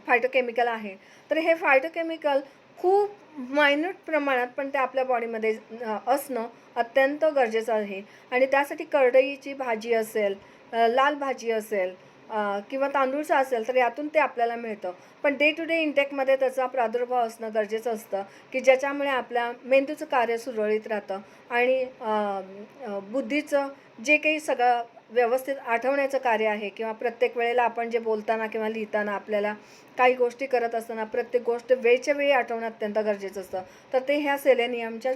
फायटोकेमिकल आहे तर हे फायटोकेमिकल खूप मायन्यूट प्रमाणात पण ते आपल्या बॉडीमध्ये असणं अत्यंत गरजेचं आहे. आणि त्यासाठी करडईची भाजी असेल, लाल भाजी असेल किंवा तांदूळचं असेल तर यातून ते आपल्याला मिळतं. पण डे टू डे इंटेकमध्ये त्याचा प्रादुर्भाव असणं गरजेचं असतं की ज्याच्यामुळे आपल्या मेंदूचं कार्य सुरळीत राहतं आणि बुद्धीचं जे काही सगळं व्यवस्थित आठवण्याचं कार्य आहे किंवा प्रत्येक वेळेला आपण जे बोलताना किंवा लिहिताना आपल्याला काही गोष्टी करत असताना प्रत्येक गोष्ट वेळच्या वेळी आठवणं अत्यंत गरजेचं असतं. तर ते ह्या सेलेनियमच्या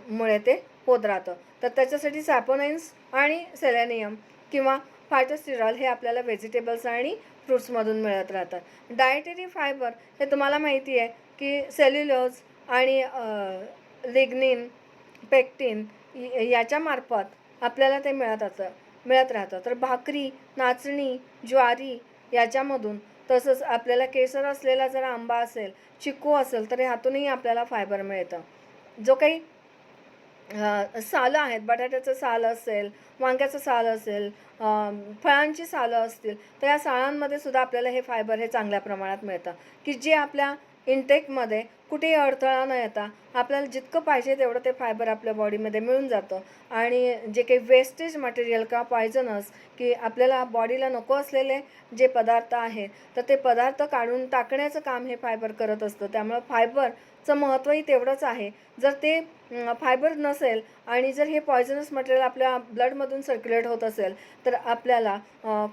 मुळे ते होत राहतं. तर त्याच्यासाठी सॅपोनाइन्स आणि सेलेनियम किंवा फायटोस्टिरॉल हे आपल्याला व्हेजिटेबल्स आणि फ्रूट्समधून मिळत राहतात. डायटरी फायबर हे तुम्हाला माहिती आहे की सेल्युलोज आणि लिग्निन, पेक्टिन याच्यामार्फत आपल्याला ते मिळत राहतं. तर भाकरी, नाचणी, ज्वारी याच्यामधून, तसंच आपल्याला केसर असलेला जर आंबा असेल, चिकू असेल तर ह्यातूनही आपल्याला फायबर मिळतं. जो काही सालं आहेत, बटाट्याचं साल असेल, वांग्याचं साल असेल, फळांची सालं असतील तर या साळांमध्ये सुद्धा आपल्याला हे फायबर हे चांगल्या प्रमाणात मिळतं की जे आपल्या इंटेकमध्ये कुठेही अडथळा न येता आपल्याला जितकं पाहिजे तेवढं ते फायबर आपल्या बॉडीमध्ये मिळून जातं. आणि जे काही वेस्टेज मटेरियल किंवा पॉयझनस की आपल्याला बॉडीला नको असलेले जे पदार्थ आहेत तर ते पदार्थ काढून टाकण्याचं काम हे फायबर करत असतं. त्यामुळं फायबरचं महत्त्वही तेवढंच आहे. जर ते फायबर नसेल आणि जर हे पॉयझनस मटेरियल आपल्या ब्लडमधून सर्क्युलेट होत असेल तर आपल्याला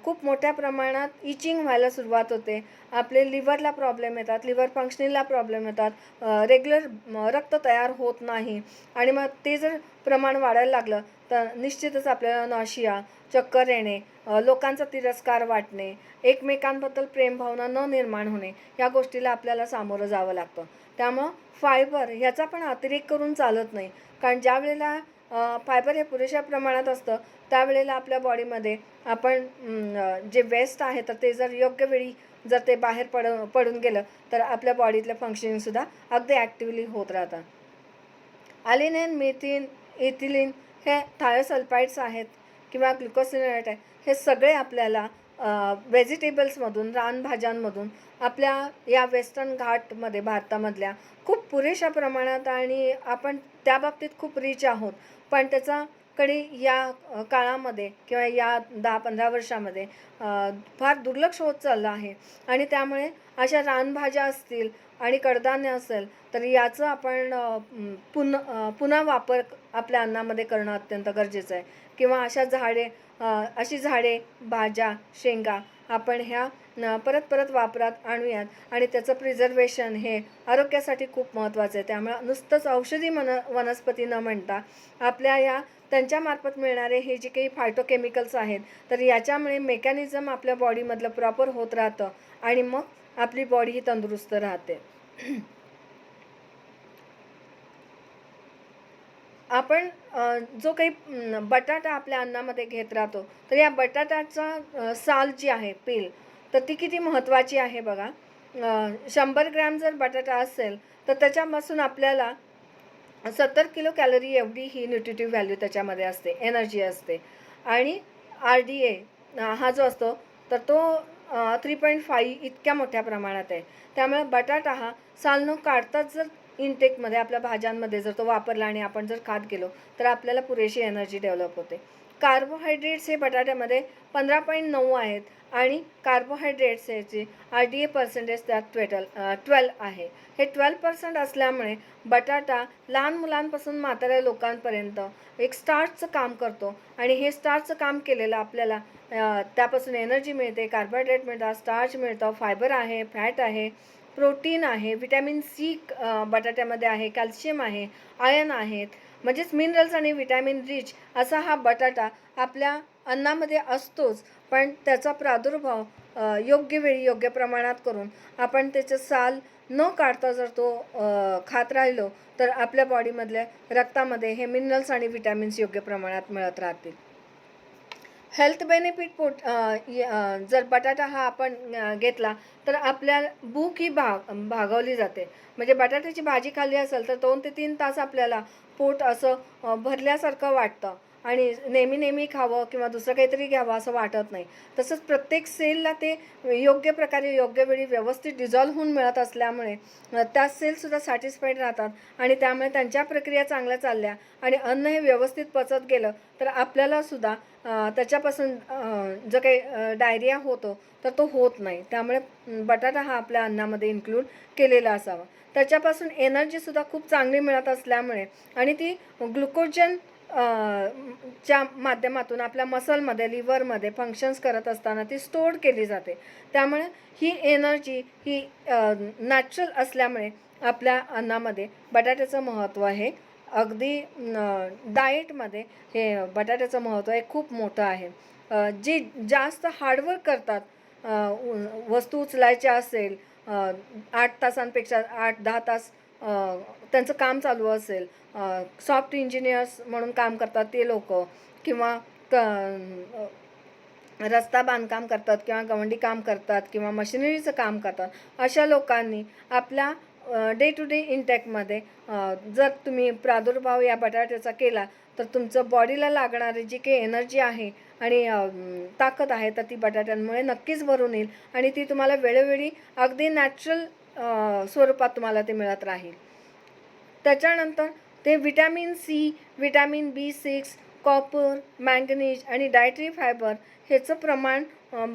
खूप मोठ्या प्रमाणात इचिंग व्हायला सुरुवात होते. आपले लिव्हरला प्रॉब्लेम येतात, लिव्हर फंक्शनिंगला प्रॉब्लेम येतात, रेग्युलर रक्त तयार होत नाही आणि मग ते जर प्रमाण वाढायला लागलं तर निश्चितच आपल्याला नॉशिया, चक्कर येणे, लोकांचा तिरस्कार वाटणे, एकमेकांबद्दल प्रेमभावना न निर्माण होणे या गोष्टीला आपल्याला सामोरं जावं लागतं. त्यामुळं फायबर ह्याचा पण अतिरेक करून चालत नाही. कारण ज्या वेळेला फायबर हे पुरेशा प्रमाणात असतं त्यावेळेला आपल्या बॉडीमध्ये आपण जे वेस्ट आहे तर ते जर योग्य वेळी जर ते बाहेर पडून गेलं तर आपल्या बॉडीतलं फंक्शनिंगसुद्धा अगदी ॲक्टिव्हली होत राहतं. ॲलिनिन, मिथिन, इथिलिन हे थायोसल्फाइड्स आहेत किंवा ग्लुकोसिनोलेट आहे. हे सगळे आपल्याला व्हेजिटेबल्समधून, रानभाज्यांमधून आपल्या या वेस्टर्न घाटमध्ये भारतामधल्या खूप पुरेशा प्रमाणात आणि आपण त्या बाबतीत खूप रिच आहोत. पण त्याच्याकडे या काळामध्ये किंवा या 10-15 वर्षामध्ये फार दुर्लक्ष होत चाललं आहे आणि त्यामुळे अशा रानभाज्या असतील आणि कडधान्य असेल तर याचं आपण पुन्हा वापर आपल्या अन्नामध्ये करणं अत्यंत गरजेचं आहे. किंवा अशी झाडे, भाज्या, शेंगा आपण ह्या परत परत वापरात आणूयात आणि त्याचं प्रिझर्वेशन हे आरोग्यासाठी खूप महत्त्वाचं आहे. त्यामुळे नुसतंच औषधी वनस्पती न म्हणता आपल्या या त्यांच्यामार्फत मिळणारे हे जे काही फायटोकेमिकल्स आहेत, तर याच्यामुळे मेकॅनिझम आपल्या बॉडीमधलं प्रॉपर होत राहतं आणि मग आपली बॉडी ही तंदुरुस्त राहते. आपण जो काही बटाटा आपल्या अन्नामध्ये घेत राहतो, तर या बटाट्याचा साल जी आहे, पेल, तर ती किती महत्त्वाची आहे बघा. 100 ग्रॅम जर बटाटा असेल, तर त्याच्यापासून आपल्याला 70 किलो कॅलरी एवढी ही न्यूट्रिटिव्ह व्हॅल्यू त्याच्यामध्ये असते, एनर्जी असते. आणि RDA हा जो असतो, तर तो 3.5 इतक्या मोठ्या प्रमाणात आहे. त्यामुळे बटाटा हा साल न काढताच जर इनटेकमध्ये आपल्या भाज्यांमध्ये जर तो वापरला आणि आपण जर खात गेलो, तर आपल्याला पुरेशी एनर्जी डेव्हलप होते. कार्बोहायड्रेट्स हे बटाट्यामध्ये 15.9 आहेत आणि कार्बोहायड्रेट्स ह्याची RDA पर्सेंटेज त्यात 12 आहे. हे 12% असल्यामुळे बटाटा लहान मुलांपासून म्हाताऱ्या लोकांपर्यंत एक स्टार्चचं काम करतो आणि हे स्टार्चचं काम केलेलं आपल्याला त्यापासून एनर्जी मिळते, कार्बोहायड्रेट मिळतात, स्टार्च मिळतं, फायबर आहे, फॅट आहे, प्रोटीन आहे, व्हिटॅमिन सी बटाट्यामध्ये आहे, कॅल्शियम आहे, आयर्न आहेत. म्हणजेच मिनरल्स आणि व्हिटॅमिन रिच असा हा बटाटा आपल्या अन्नामध्ये असतोच. पण त्याचा प्रादुर्भाव योग्य वेळी योग्य प्रमाणात करून आपण त्याचं साल न काढता जर तो खात राहिलो, तर आपल्या बॉडीमधल्या रक्तामध्ये हे मिनरल्स आणि व्हिटॅमिन्स योग्य प्रमाणात मिळत राहतील. हेल्थ बेनिफिट जर बटाटा हा आपण घेतला, तर आपल्या भूक ही भागवली जाते. म्हणजे बटाट्याची भाजी खाल्ली असेल, तर 2 ते 3 तास आपल्याला पोट असं भरल्यासारखं वाटतं आणि नेहमी खावं किंवा दुसरं काहीतरी घ्यावं असं वाटत नाही. तसंच प्रत्येक सेलला ते योग्य प्रकारे योग्य वेळी व्यवस्थित डिझॉल्व्ह होऊन मिळत असल्यामुळे त्या सेलसुद्धा सॅटिस्फाईड राहतात आणि त्यामुळे त्यांच्या प्रक्रिया चांगल्या चालल्या आणि अन्न हे व्यवस्थित पचत गेलं, तर आपल्यालासुद्धा त्याच्यापासून जो काही डायरिया होतो, तर तो होत नाही. त्यामुळे बटाटा हा आपल्या अन्नामध्ये इन्क्लूड केलेला असावा. त्याच्यापासून एनर्जीसुद्धा खूप चांगली मिळत असल्यामुळे आणि ती ग्लुकोजन च्या माध्यमातून आपल्या मसलमध्ये, लिव्हरमध्ये फंक्शन्स करत असताना ती स्टोअर केली जाते. त्यामुळे ही एनर्जी ही नॅचरल असल्यामुळे आपल्या अन्नामध्ये बटाट्याचं महत्त्व हे अगदी डाएटमध्ये हे बटाट्याचं महत्त्व हे खूप मोठं आहे. जे जास्त हार्डवर्क करतात, वस्तू उचलायच्या असेल, 8 तासांपेक्षा 8-10 तास त्यांचं काम चालू असेल, सॉफ्ट इंजिनियर्स म्हणून काम करतात ते लोकं किंवा रस्ता बांधकाम करतात किंवा गवंडी काम करतात किंवा मशिनरीचं काम करतात, अशा लोकांनी आपल्या डे टू डे इंटेकमध्ये जर तुम्ही प्रादुर्भाव या बटाट्याचा केला, तर तुमचं बॉडीला लागणारी जी काही एनर्जी आहे आणि ताकद आहे, तर ती बटाट्यांमुळे नक्कीच भरून येईल आणि ती तुम्हाला वेळोवेळी अगदी नॅचरल स्वरूपात तुम्हाला ते मिळत राहील. त्याच्यानंतर ते vitamin C, vitamin B6, copper, manganese आणि डायटरी फायबर ह्याचं प्रमाण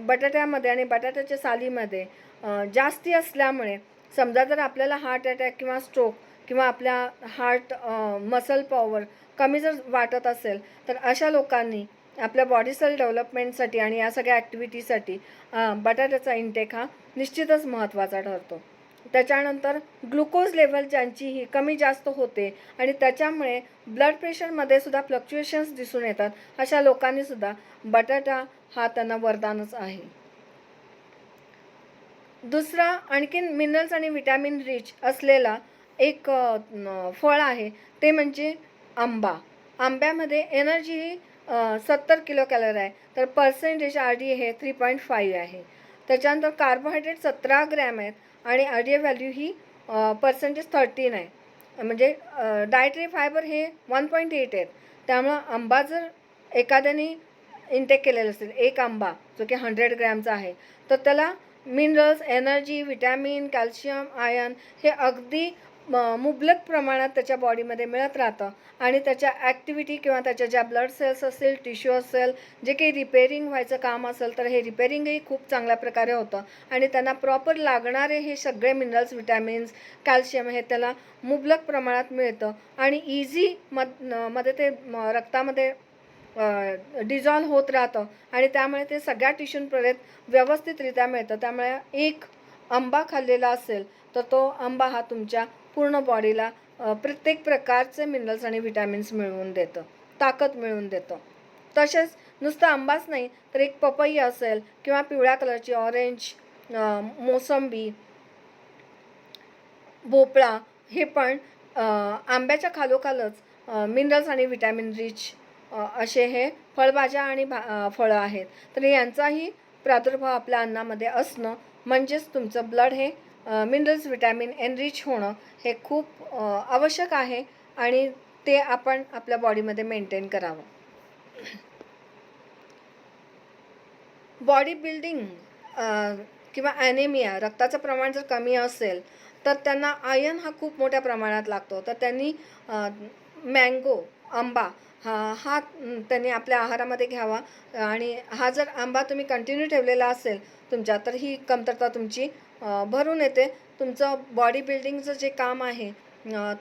बटाट्यामध्ये आणि बटाट्याच्या सालीमध्ये जास्ती असल्यामुळे समजा जर आपल्याला हार्ट अटॅक किंवा स्ट्रोक किंवा आपल्या हार्ट मसल पॉवर कमी जर वाटत असेल, तर अशा लोकांनी आपल्या बॉडी सेल डेव्हलपमेंटसाठी आणि या सगळ्या ॲक्टिव्हिटीसाठी बटाट्याचा इंटेक हा निश्चितच महत्त्वाचा ठरतो. त्याच्यानंतर ग्लुकोज लेव्हल ज्यांची ही कमी जास्त होते आणि त्याच्यामुळे ब्लड प्रेशरमध्ये सुद्धा फ्लक्च्युएशन्स दिसून येतात, अशा लोकांनीसुद्धा बटाटा हा त्यांना वरदानच आहे. दुसरा आणखीन मिनरल्स आणि व्हिटॅमिन रिच असलेला एक फळ आहे, ते म्हणजे आंबा. आंब्यामध्ये एनर्जी ही 70 किलो कॅलरी आहे, तर पर्सेंटेज RDA हे 3.5 आहे. त्याच्यानंतर कार्बोहायड्रेट 17 ग्रॅम आहेत आणि RDA व्हॅल्यू ही पर्सेंटेज 13 आहे. म्हणजे डायटरी फायबर हे 1.8 आहेत. त्यामुळं आंबा जर एखाद्याने इंटेक केलेलं असेल, एक आंबा जो की 100 ग्रॅमचा आहे, तर त्याला minerals, energy, vitamin, calcium, iron हे अगदी मुबलक प्रमाणात त्याच्या बॉडीमध्ये मिळत राहतं आणि त्याच्या ॲक्टिव्हिटी किंवा त्याच्या ज्या ब्लड सेल्स असतील, टिश्यू असेल, जे काही रिपेअरिंग व्हायचं काम असेल, तर हे रिपेअरिंगही खूप चांगल्या प्रकारे होतं आणि त्यांना प्रॉपर लागणारे हे सगळे मिनरल्स, व्हिटॅमिन्स, कॅल्शियम हे त्याला मुबलक प्रमाणात मिळतं आणि इझी मध्ये ते रक्तामध्ये डिझॉल्व्ह होत राहतं आणि त्यामुळे ते सगळ्या टिश्यूंपर्यंत व्यवस्थितरित्या मिळतं. त्यामुळे एक आंबा खाल्लेला असेल, तर तो आंबा हा तुमच्या पूर्ण बॉडीला प्रत्येक प्रकारचे मिनरल्स आणि व्हिटॅमिन्स मिळवून देतं. ताकद मिळवून देतं. तसेच नुसतं आंबाच नाही तर एक पपई असेल किंवा पिवळ्या कलरची ऑरेंज, मोसंबी, भोपळा हे पण आंब्याच्या खालोखालच मिनरल्स आणि व्हिटॅमिन रिच असे हे फळभाज्या आणि फळं आहेत. तर यांचाही प्रादुर्भाव आपल्या अन्नामध्ये असणं म्हणजेच तुमचं ब्लड हे मिनरल्स व्हिटॅमिन एनरिच होणं हे खूप आवश्यक आहे आणि ते आपण आपल्या बॉडीमध्ये मेंटेन करावं. बॉडी बिल्डिंग किंवा ॲनेमिया रक्ताचं प्रमाण जर कमी असेल तर त्यांना आयर्न हा खूप मोठ्या प्रमाणात लागतो. तर त्यांनी मँगो, आंबा हा त्यांनी आपल्या आहारामध्ये घ्यावा आणि हा जर आंबा तुम्ही कंटिन्यू ठेवलेला असेल तुमच्या तर ही कमतरता तुमची भरून येते. तुमचं बॉडी बिल्डिंगचं जे काम आहे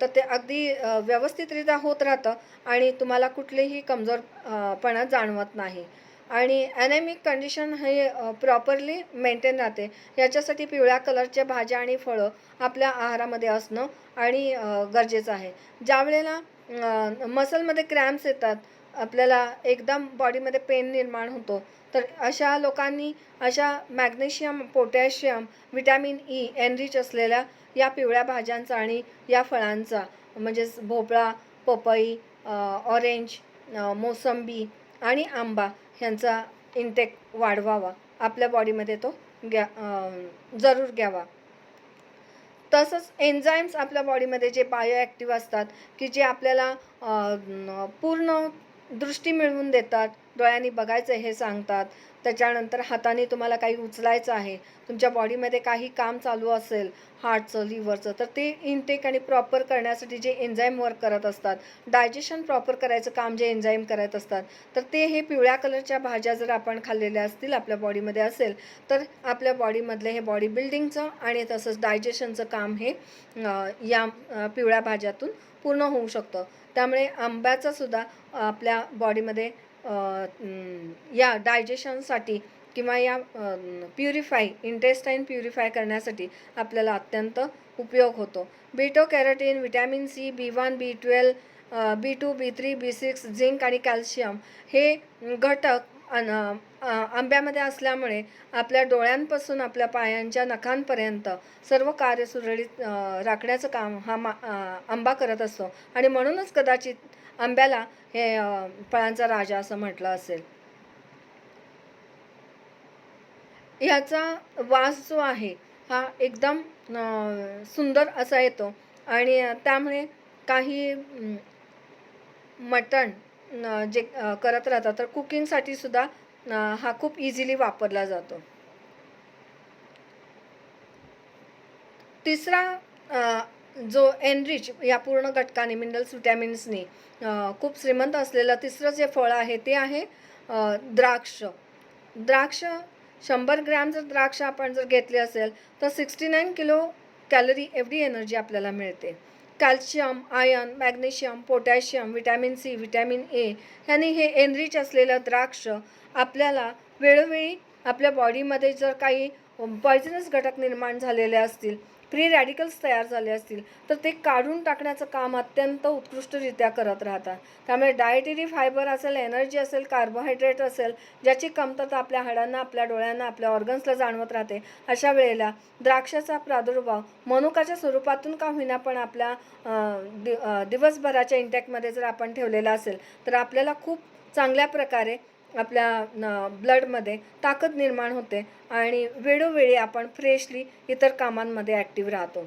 तर ते अगदी व्यवस्थितरित्या होत राहतं आणि तुम्हाला कुठलेही कमजोरपणा जाणवत नाही आणि ॲनेमिक कंडिशन हे प्रॉपरली मेंटेन राहते. याच्यासाठी पिवळ्या कलरच्या भाज्या आणि फळं आपल्या आहारामध्ये असणं आणि गरजेचं आहे. ज्यावेळेला मसलमध्ये क्रॅम्प्स येतात, आपल्याला एकदम बॉडीमध्ये पेन निर्माण होतो, तर अशा लोकांनी अशा magnesium, potassium, vitamin E enrich असलेल्या या पिवळ्या भाज्यांचा आणि या फळांचा म्हणजेच भोपळा, पपई, ऑरेंज, मोसंबी आणि आंबा ह्यांचा इंटेक वाढवावा. आपल्या बॉडीमध्ये तो जरूर घ्यावा. तसंच एन्झाईम्स आपल्या बॉडीमध्ये जे बायोॲक्टिव्ह असतात की जे आपल्याला पूर्ण दृष्टी मिळवून देतात, डोळ्यांनी बघायचं हे सांगतात. त्याच्यानंतर हाताने तुम्हाला काही उचलायचं आहे, तुमच्या बॉडीमध्ये काही काम चालू असेल हार्टचं, लिव्हरचं, तर ते इनटेक आणि प्रॉपर करण्यासाठी जे एन्झाईम वर्क करत असतात, डायजेशन प्रॉपर करायचं काम जे एन्झाईम करत असतात, तर ते हे पिवळ्या कलरच्या भाज्या जर आपण खाल्लेल्या असतील आपल्या बॉडीमध्ये असेल तर आपल्या बॉडीमधले हे बॉडी बिल्डिंगचं आणि तसंच डायजेशनचं काम हे या पिवळ्या भाज्यातून पूर्ण होऊ शकतं. त्यामुळे आंब्याचा सुद्धा आपल्या बॉडीमध्ये या डायजेशनसाठी किंवा या इंटेस्टाईन प्युरिफाय करण्यासाठी आपल्याला अत्यंत उपयोग होतो. Beta carotene, vitamin C, B1, B12, B2, B3, B6, zinc आणि कॅल्शियम हे घटक आंब्यामध्ये असल्यामुळे आपल्या डोळ्यांपासून आपल्या पायांच्या नखांपर्यंत सर्व कार्य सुरळीत राखण्याचं काम हा आंबा करत असतो आणि म्हणूनच कदाचित आंब्याला हे फळांचा राजा असं म्हटलं असेल. ह्याचा वास जो आहे हा एकदम सुंदर असा येतो आणि त्यामुळे काही मटण जे करत राहतात तर कुकिंगसाठी सुद्धा हा खूप इझिली वापरला जातो. तिसरा जो एनरिच या पूर्ण घटकाने मिनरल्स व्हिटॅमिन्सनी खूप श्रीमंत असलेलं तिसरं जे फळ आहे ते आहे द्राक्ष. द्राक्ष 100 ग्रॅम जर द्राक्ष आपण जर घेतले असेल तर 69 किलो कॅलरी एवढी एनर्जी आपल्याला मिळते. Calcium, iron, magnesium, potassium, vitamin C, vitamin A ह्यांनी हे एनरिच असलेलं द्राक्ष आपल्याला वेळोवेळी आपल्या बॉडीमध्ये जर काही पॉयझनस घटक निर्माण झालेले असतील, फ्री रॅडिकल्स तयार झाले असतील तर ते काढून टाकण्याचं काम अत्यंत उत्कृष्टरित्या करत राहतात. त्यामुळे डायटरी फायबर असेल, एनर्जी असेल, कार्बोहायड्रेट असेल, ज्याची कमतरता आपल्या हाडांना, आपल्या डोळ्यांना, आपल्या ऑर्गन्सला जाणवत राहते, अशा वेळेला द्राक्षाचा प्रादुर्भाव मनुकाच्या स्वरूपातून का होईना पण आपल्या दिवसभराच्या इंटेकमध्ये जर आपण ठेवलेला असेल तर आपल्याला खूप चांगल्या प्रकारे आपल्या ब्लडमध्ये ताकद निर्माण होते आणि वेळोवेळी आपण फ्रेशली इतर कामांमध्ये ॲक्टिव्ह राहतो.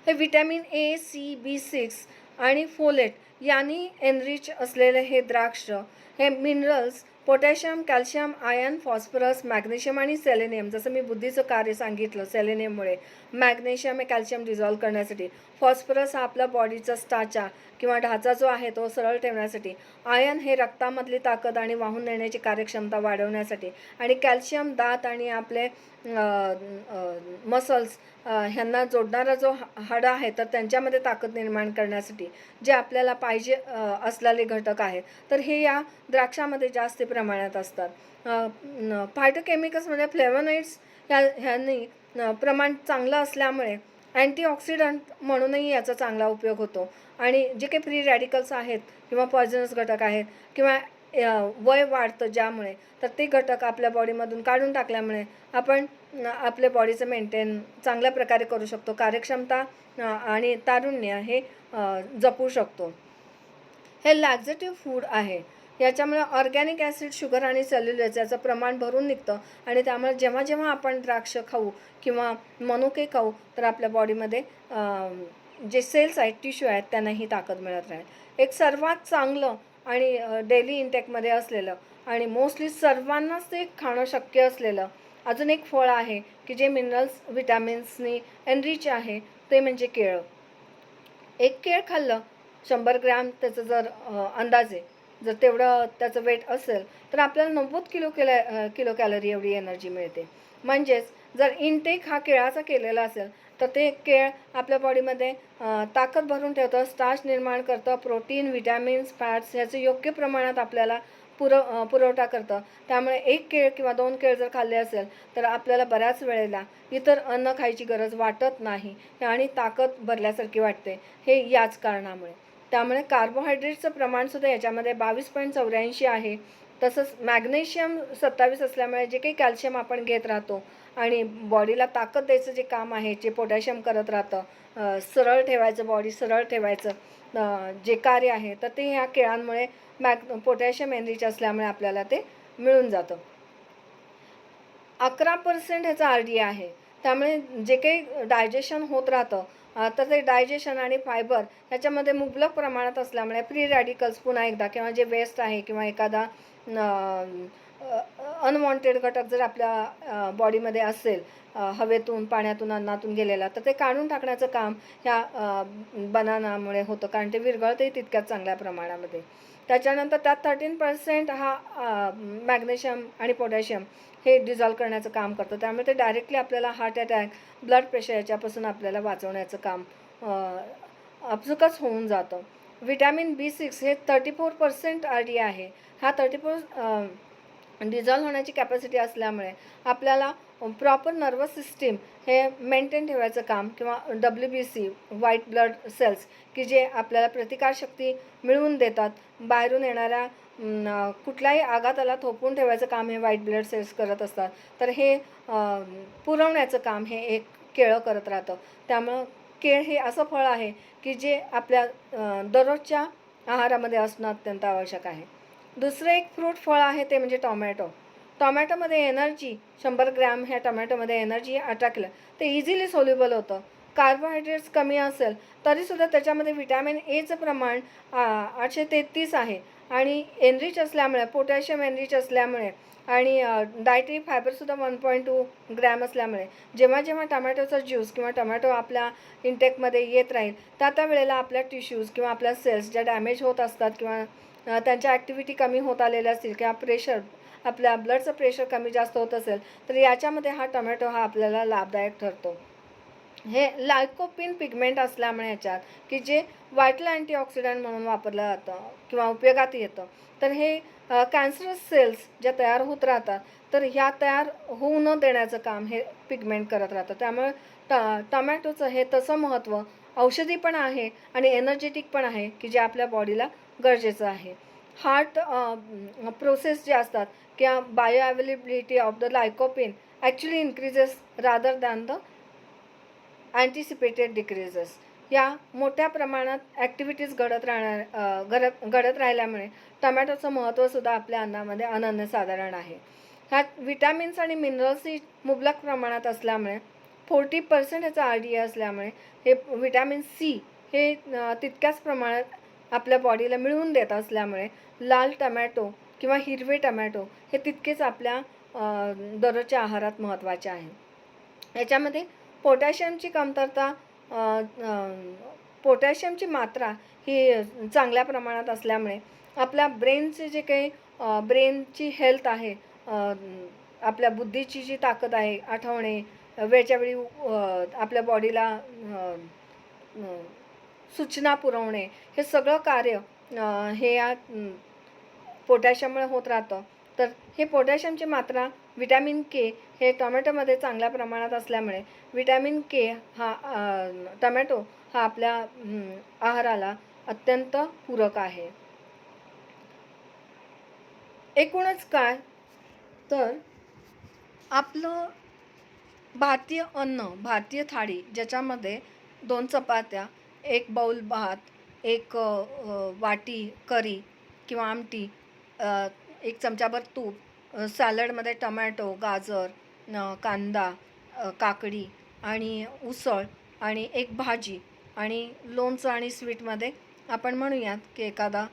हे व्हिटॅमिन ए, सी, B6 आणि फोलेट यांनी एनरिच असलेले हे द्राक्ष हे minerals potassium, calcium, iron, phosphorus, magnesium आणि सेलेनियम, जसं मी बुद्धीचं कार्य सांगितलं सेलेनियममुळे, मॅग्नेशियम हे कॅल्शियम डिझॉल्व करण्यासाठी, फॉस्फरस हा आपला बॉडीचा स्टाचा किंवा ढाचा जो आहे तो सरळ ठेवण्यासाठी, आयर्न हे रक्तामधली ताकद आणि वाहून नेण्याची कार्यक्षमता वाढवण्यासाठी आणि कॅल्शियम दात आणि आपले मसल्स ह्यांना जोडणारा जो हाडं आहे तर त्यांच्यामध्ये ताकद निर्माण करण्यासाठी जे आपल्याला पाहिजे असलेले घटक आहेत तर हे या द्राक्षामध्ये जास्त प्रमाणात असतात. फायटोकेमिकल्समध्ये फ्लेवोनॉइड्स ह्यांनी प्रमाण चांगलं असल्यामुळे अँटीऑक्सिडंट म्हणूनही याचा चांगला उपयोग होतो. आणि जे काही फ्री रॅडिकल्स आहेत किंवा पॉयझनस घटक आहेत किंवा वय वाढतं ज्यामुळे, तर ते घटक आपल्या बॉडीमधून काढून टाकल्यामुळे आपण आपल्या बॉडीचं मेंटेन चांगल्या प्रकारे करू शकतो. कार्यक्षमता आणि तारुण्य हे जपू शकतो. हे लॅक्झेटिव्ह फूड आहे. याच्यामुळे ऑर्गॅनिक ॲसिड, शुगर आणि सेल्युलोज याचं प्रमाण भरून निघतं आणि त्यामुळे जेव्हा जेव्हा आपण द्राक्ष खाऊ किंवा मनुके खाऊ, तर आपल्या बॉडीमध्ये जे सेल्स आहेत, टिश्यू आहेत, त्यांनाही ताकद मिळत राहील. एक सर्वात चांगलं आणि डेली इंटेकमध्ये असलेलं आणि मोस्टली सर्वांनाच ते खाणं शक्य असलेलं अजून एक फळ आहे की जे मिनरल्स, व्हिटॅमिन्सनी एनरिच आहे, ते म्हणजे केळं. एक केळ खाल्लं 100 ग्रॅम त्याचं जर अंदाजे जर तेवढं त्याचं वेट असेल, तर आपल्याला 90 किलो कॅलरी एवढी एनर्जी मिळते. म्हणजेच जर इनटेक हा केळाचा केलेला असेल, तर ते केळ आपल्या बॉडीमध्ये ताकद भरून ठेवतं, स्टार्च निर्माण करतं, प्रोटीन, व्हिटॅमिन्स, फॅट्स ह्याचं योग्य प्रमाणात आपल्याला पुरवठा करतं. त्यामुळे एक केळ किंवा 2 केळ जर खाल्ले असेल, तर आपल्याला बऱ्याच वेळेला इतर अन्न खायची गरज वाटत नाही आणि ताकद भरल्यासारखी वाटते. हे याच कारणामुळे. त्यामुळे कार्बोहायड्रेटचं प्रमाणसुद्धा याच्यामध्ये 22.84 आहे. तसंच मॅग्नेशियम 27 असल्यामुळे जे काही कॅल्शियम आपण घेत राहतो आणि बॉडीला ताकद द्यायचं जे काम आहे, जे पोटॅशियम करत राहतं, सरळ ठेवायचं, बॉडी सरळ ठेवायचं जे कार्य आहे, तर ते ह्या केळांमुळे पोटॅशियम एनरिच असल्यामुळे आपल्याला ते मिळून जातं. 11% ह्याचा RDA आहे. त्यामुळे जे काही डायजेशन होत राहतं, तर ते डायजेशन आणि फायबर ह्याच्यामध्ये मुबलक प्रमाणात असल्यामुळे फ्री रॅडिकल्स पुन्हा एकदा किंवा जे वेस्ट आहे किंवा एखादा अनवॉन्टेड घटक जर आपल्या बॉडीमध्ये असेल, हवेतून, पाण्यातून, अन्नातून गेलेला, तर ते काढून टाकण्याचं काम ह्या बनानामुळे होतं, कारण ते विरघळतही तितक्याच चांगल्या प्रमाणामध्ये. त्याच्यानंतर त्यात 13% हा मॅग्नेशियम आणि पोटॅशियम हे डिझॉल्व करण्याचं काम करतं. त्यामुळे ते डायरेक्टली आपल्याला हार्ट अटॅक, ब्लड प्रेशर याच्यापासून आपल्याला वाचवण्याचं काम आपसुकच होऊन जातं. व्हिटॅमिन B6 हे 34% RDA आहे. हा 34 डिझॉल्व होण्याची कॅपॅसिटी असल्यामुळे आपल्याला प्रॉपर नर्वस सिस्टीम हे मेंटेन ठेवायचं काम किंवा WBC, व्हाईट ब्लड सेल्स, की जे आपल्याला प्रतिकारशक्ती मिळवून देतात. बाहेरून येणाऱ्या कुठल्याही आघाताला थोपवून ठेवायचं काम हे व्हाईट ब्लड सेल्स करत असतात. तर हे पुरवण्याचं काम हे एक केळं करत राहतं. त्यामुळं केळ हे असं फळ आहे की जे आपल्या दररोजच्या आहारामध्ये असणं अत्यंत आवश्यक आहे. दुसरं एक फ्रूट फळ आहे ते म्हणजे टोमॅटो. टोमॅटोमध्ये एनर्जी 100 ग्रॅम ह्या टोमॅटोमध्ये एनर्जी टाकलं ते इझिली सोल्युबल होतं. कार्बोहायड्रेट्स कमी असेल तरीसुद्धा त्याच्यामध्ये व्हिटॅमिन एचं प्रमाण 833 आहे आणि एनरिच असल्यामुळे, पोटॅशियम एनरिच असल्यामुळे आणि डायटरी फायबरसुद्धा 1.2 ग्रॅम असल्यामुळे जेव्हा जेव्हा टोमॅटोचा ज्यूस किंवा टोमॅटो आपल्या इंटेकमध्ये येत राहील, त्या वेळेला आपल्या टिश्यूज किंवा आपल्या सेल्स ज्या डॅमेज होत असतात किंवा त्यांच्या ॲक्टिव्हिटी कमी होत आलेल्या असतील किंवा प्रेशर, आपल्या ब्लडचं प्रेशर कमी जास्त होत असेल, तर याच्यामध्ये हा टोमॅटो हा आपल्याला लाभदायक ठरतो. हे लायकोपिन पिगमेंट असल्यामुळे ह्याच्यात की जे व्हायटल अँटीऑक्सिडंट म्हणून वापरलं जातं किंवा उपयोगात येतं. तर हे कॅन्सरस सेल्स ज्या तयार होत राहतात, तर ह्या तयार होऊ न देण्याचं काम हे पिगमेंट करत राहतं. त्यामुळे टोमॅटोचं हे तसं महत्त्व औषधी पण आहे आणि एनर्जेटिक पण आहे की जे आपल्या बॉडीला गरजेचं आहे. हार्ट प्रोसेस जे असतात किंवा bioavailability of the lycopene actually increases rather than the anticipated decreases. या मोठ्या प्रमाणात ॲक्टिव्हिटीज घडत राहिल्यामुळे टोमॅटोचं महत्त्वसुद्धा आपल्या अन्नामध्ये अनन्यसाधारण आहे. ह्यात विटॅमिन्स आणि मिनरल्सही मुबलक प्रमाणात असल्यामुळे 40% ह्याचा RDA असल्यामुळे हे व्हिटॅमिन C हे तितक्याच प्रमाणात आपल्या बॉडीला मिळवून देत असल्यामुळे लाल टोमॅटो किंवा हिरवे टोमॅटो हे तितकेच आपल्या दररोजच्या आहारात महत्त्वाचे आहे. याच्यामध्ये पोटॅशियमची कमतरता, पोटॅशियमची मात्रा ही चांगल्या प्रमाणात असल्यामुळे आपल्या ब्रेनचे जे काही ब्रेनची हेल्थ आहे, आपल्या बुद्धीची जी ताकद आहे, आठवणे, वेळच्या वेळी आपल्या बॉडीला सूचना पुरवणे, हे सगळं कार्य हे या पोटॅशियममुळे होत राहतं. तर हे पोटॅशियमची मात्रा विटॅमिन के हे टोमॅटोमध्ये चांगल्या प्रमाणात असल्यामुळे विटॅमिन के हा टोमॅटो हा आपल्या आहाराला अत्यंत पूरक आहे. एकूणच काय तर आपलं भारतीय अन्न, भारतीय थाळी ज्याच्यामध्ये 2 चपात्या, 1 बाउल भात, एक वाटी करी किंवा आमटी, 1 चमचाभर तूप, सॅलडमध्ये टोमॅटो, गाजर, कांदा, काकडी आणि उसळ आणि एक भाजी आणि लोणचं आणि स्वीटमध्ये आपण म्हणूयात की एखादा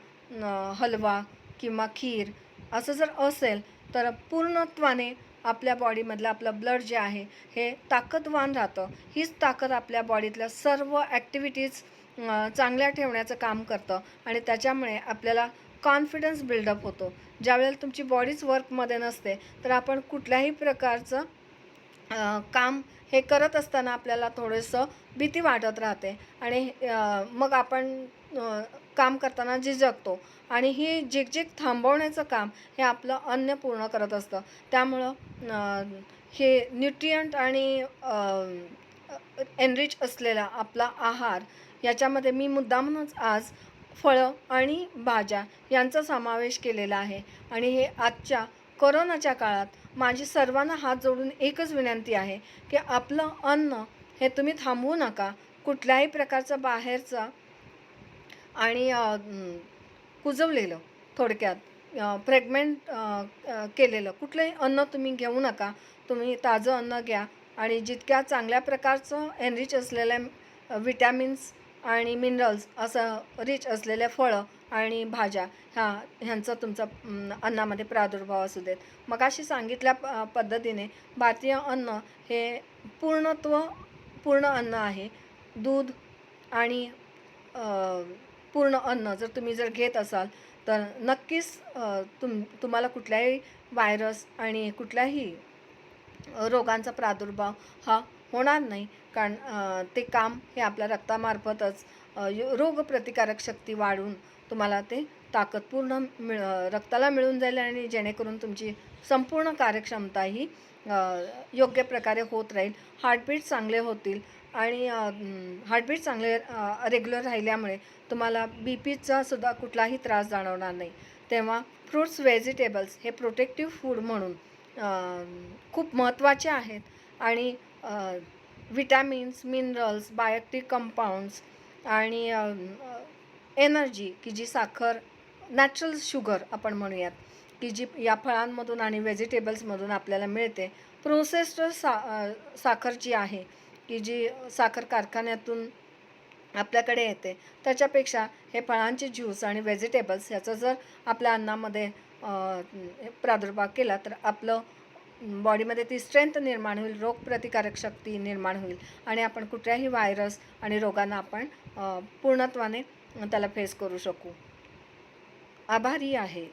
हलवा किंवा खीर असं जर असेल तर पूर्णत्वाने आपल्या बॉडीमधलं आपलं ब्लड जे आहे हे ताकदवान राहतं. हीच ताकद आपल्या बॉडीतल्या सर्व ॲक्टिव्हिटीज चांगल्या ठेवण्याचं काम करतं आणि त्याच्यामुळे आपल्याला कॉन्फिडन्स बिल्डअप होतो. ज्यावेळेला तुमची बॉडीच वर्कमध्ये नसते तर आपण कुठल्याही प्रकारचं काम हे करत असताना आपल्याला थोडंसं भीती वाटत राहते आणि मग आपण काम करताना झिजकतो आणि ही झिकझिक थांबवण्याचं काम हे आपलं अन्न पूर्ण करत असतं. त्यामुळं हे न्यूट्रियंट आणि एनरिच असलेला आपला आहार याच्यामध्ये मी मुद्दामूनच आज फळं आणि भाज्या यांचा समावेश केलेला आहे आणि हे आजच्या कोरोनाच्या काळात माझी सर्वांना हात जोडून एकच विनंती आहे की आपलं अन्न हे तुम्ही थांबवू नका. कुठल्याही प्रकारचं बाहेरचं आणि कुजवलेलं थोडक्यात फ्रॅगमेंट केलेलं कुठलंही अन्न तुम्ही घेऊ नका. तुम्ही ताजं अन्न घ्या आणि जितक्या चांगल्या प्रकारचं एनरिच असलेल्या विटॅमिन्स आणि मिनरल्स असं रिच असलेल्या फळं आणि भाज्या ह्यांचा तुमचा अन्नामध्ये प्रादुर्भाव असू देत. मगाशी सांगितल्या पद्धतीने भारतीय अन्न हे पूर्ण अन्न आहे. दूध आणि पूर्ण अन्न जर घेत असाल तर नक्कीच तुम्हाला कुठल्याही व्हायरस आणि कुठल्याही रोगांचा प्रादुर्भाव हा होणार नाही. कारण ते काम हे आपल्या रक्तामार्फतच रोगप्रतिकारक शक्ती वाढून तुम्हाला ते ताकद पूर्ण रक्ताला मिळून जाईल आणि जेणेकरून तुमची संपूर्ण कार्यक्षमता ही योग्य प्रकारे होत राहील. हार्टबीट चांगले होतील आणि हार्टबीट चांगले रेग्युलर राहिल्यामुळे तुम्हाला बी पीचा सुद्धा कुठलाही त्रास जाणवणार नाही. तेव्हा फ्रूट्स, व्हेजिटेबल्स हे प्रोटेक्टिव्ह फूड म्हणून खूप महत्त्वाचे आहेत आणि विटॅमिन्स, मिनरल्स, बायोटिक कंपाऊंड्स आणि एनर्जी की जी साखर, नॅचरल शुगर आपण म्हणूयात की जी या फळांमधून आणि व्हेजिटेबल्समधून आपल्याला मिळते. प्रोसेस्ड साखर जी आहे की जी साखर कारखान्यातून आपल्याकडे येते त्याच्यापेक्षा हे फळांचे ज्यूस आणि व्हेजिटेबल्स याचा जर आपल्या अन्नामध्ये प्रादुर्भाव केला तर आपलं बॉडीमध्ये ती स्ट्रेंथ निर्माण होईल, रोगप्रतिकारक शक्ती निर्माण होईल आणि आपण कुठल्याही व्हायरस आणि रोगांना आपण पूर्णत्वाने त्याला फेस करू शकू. आभारी आहे.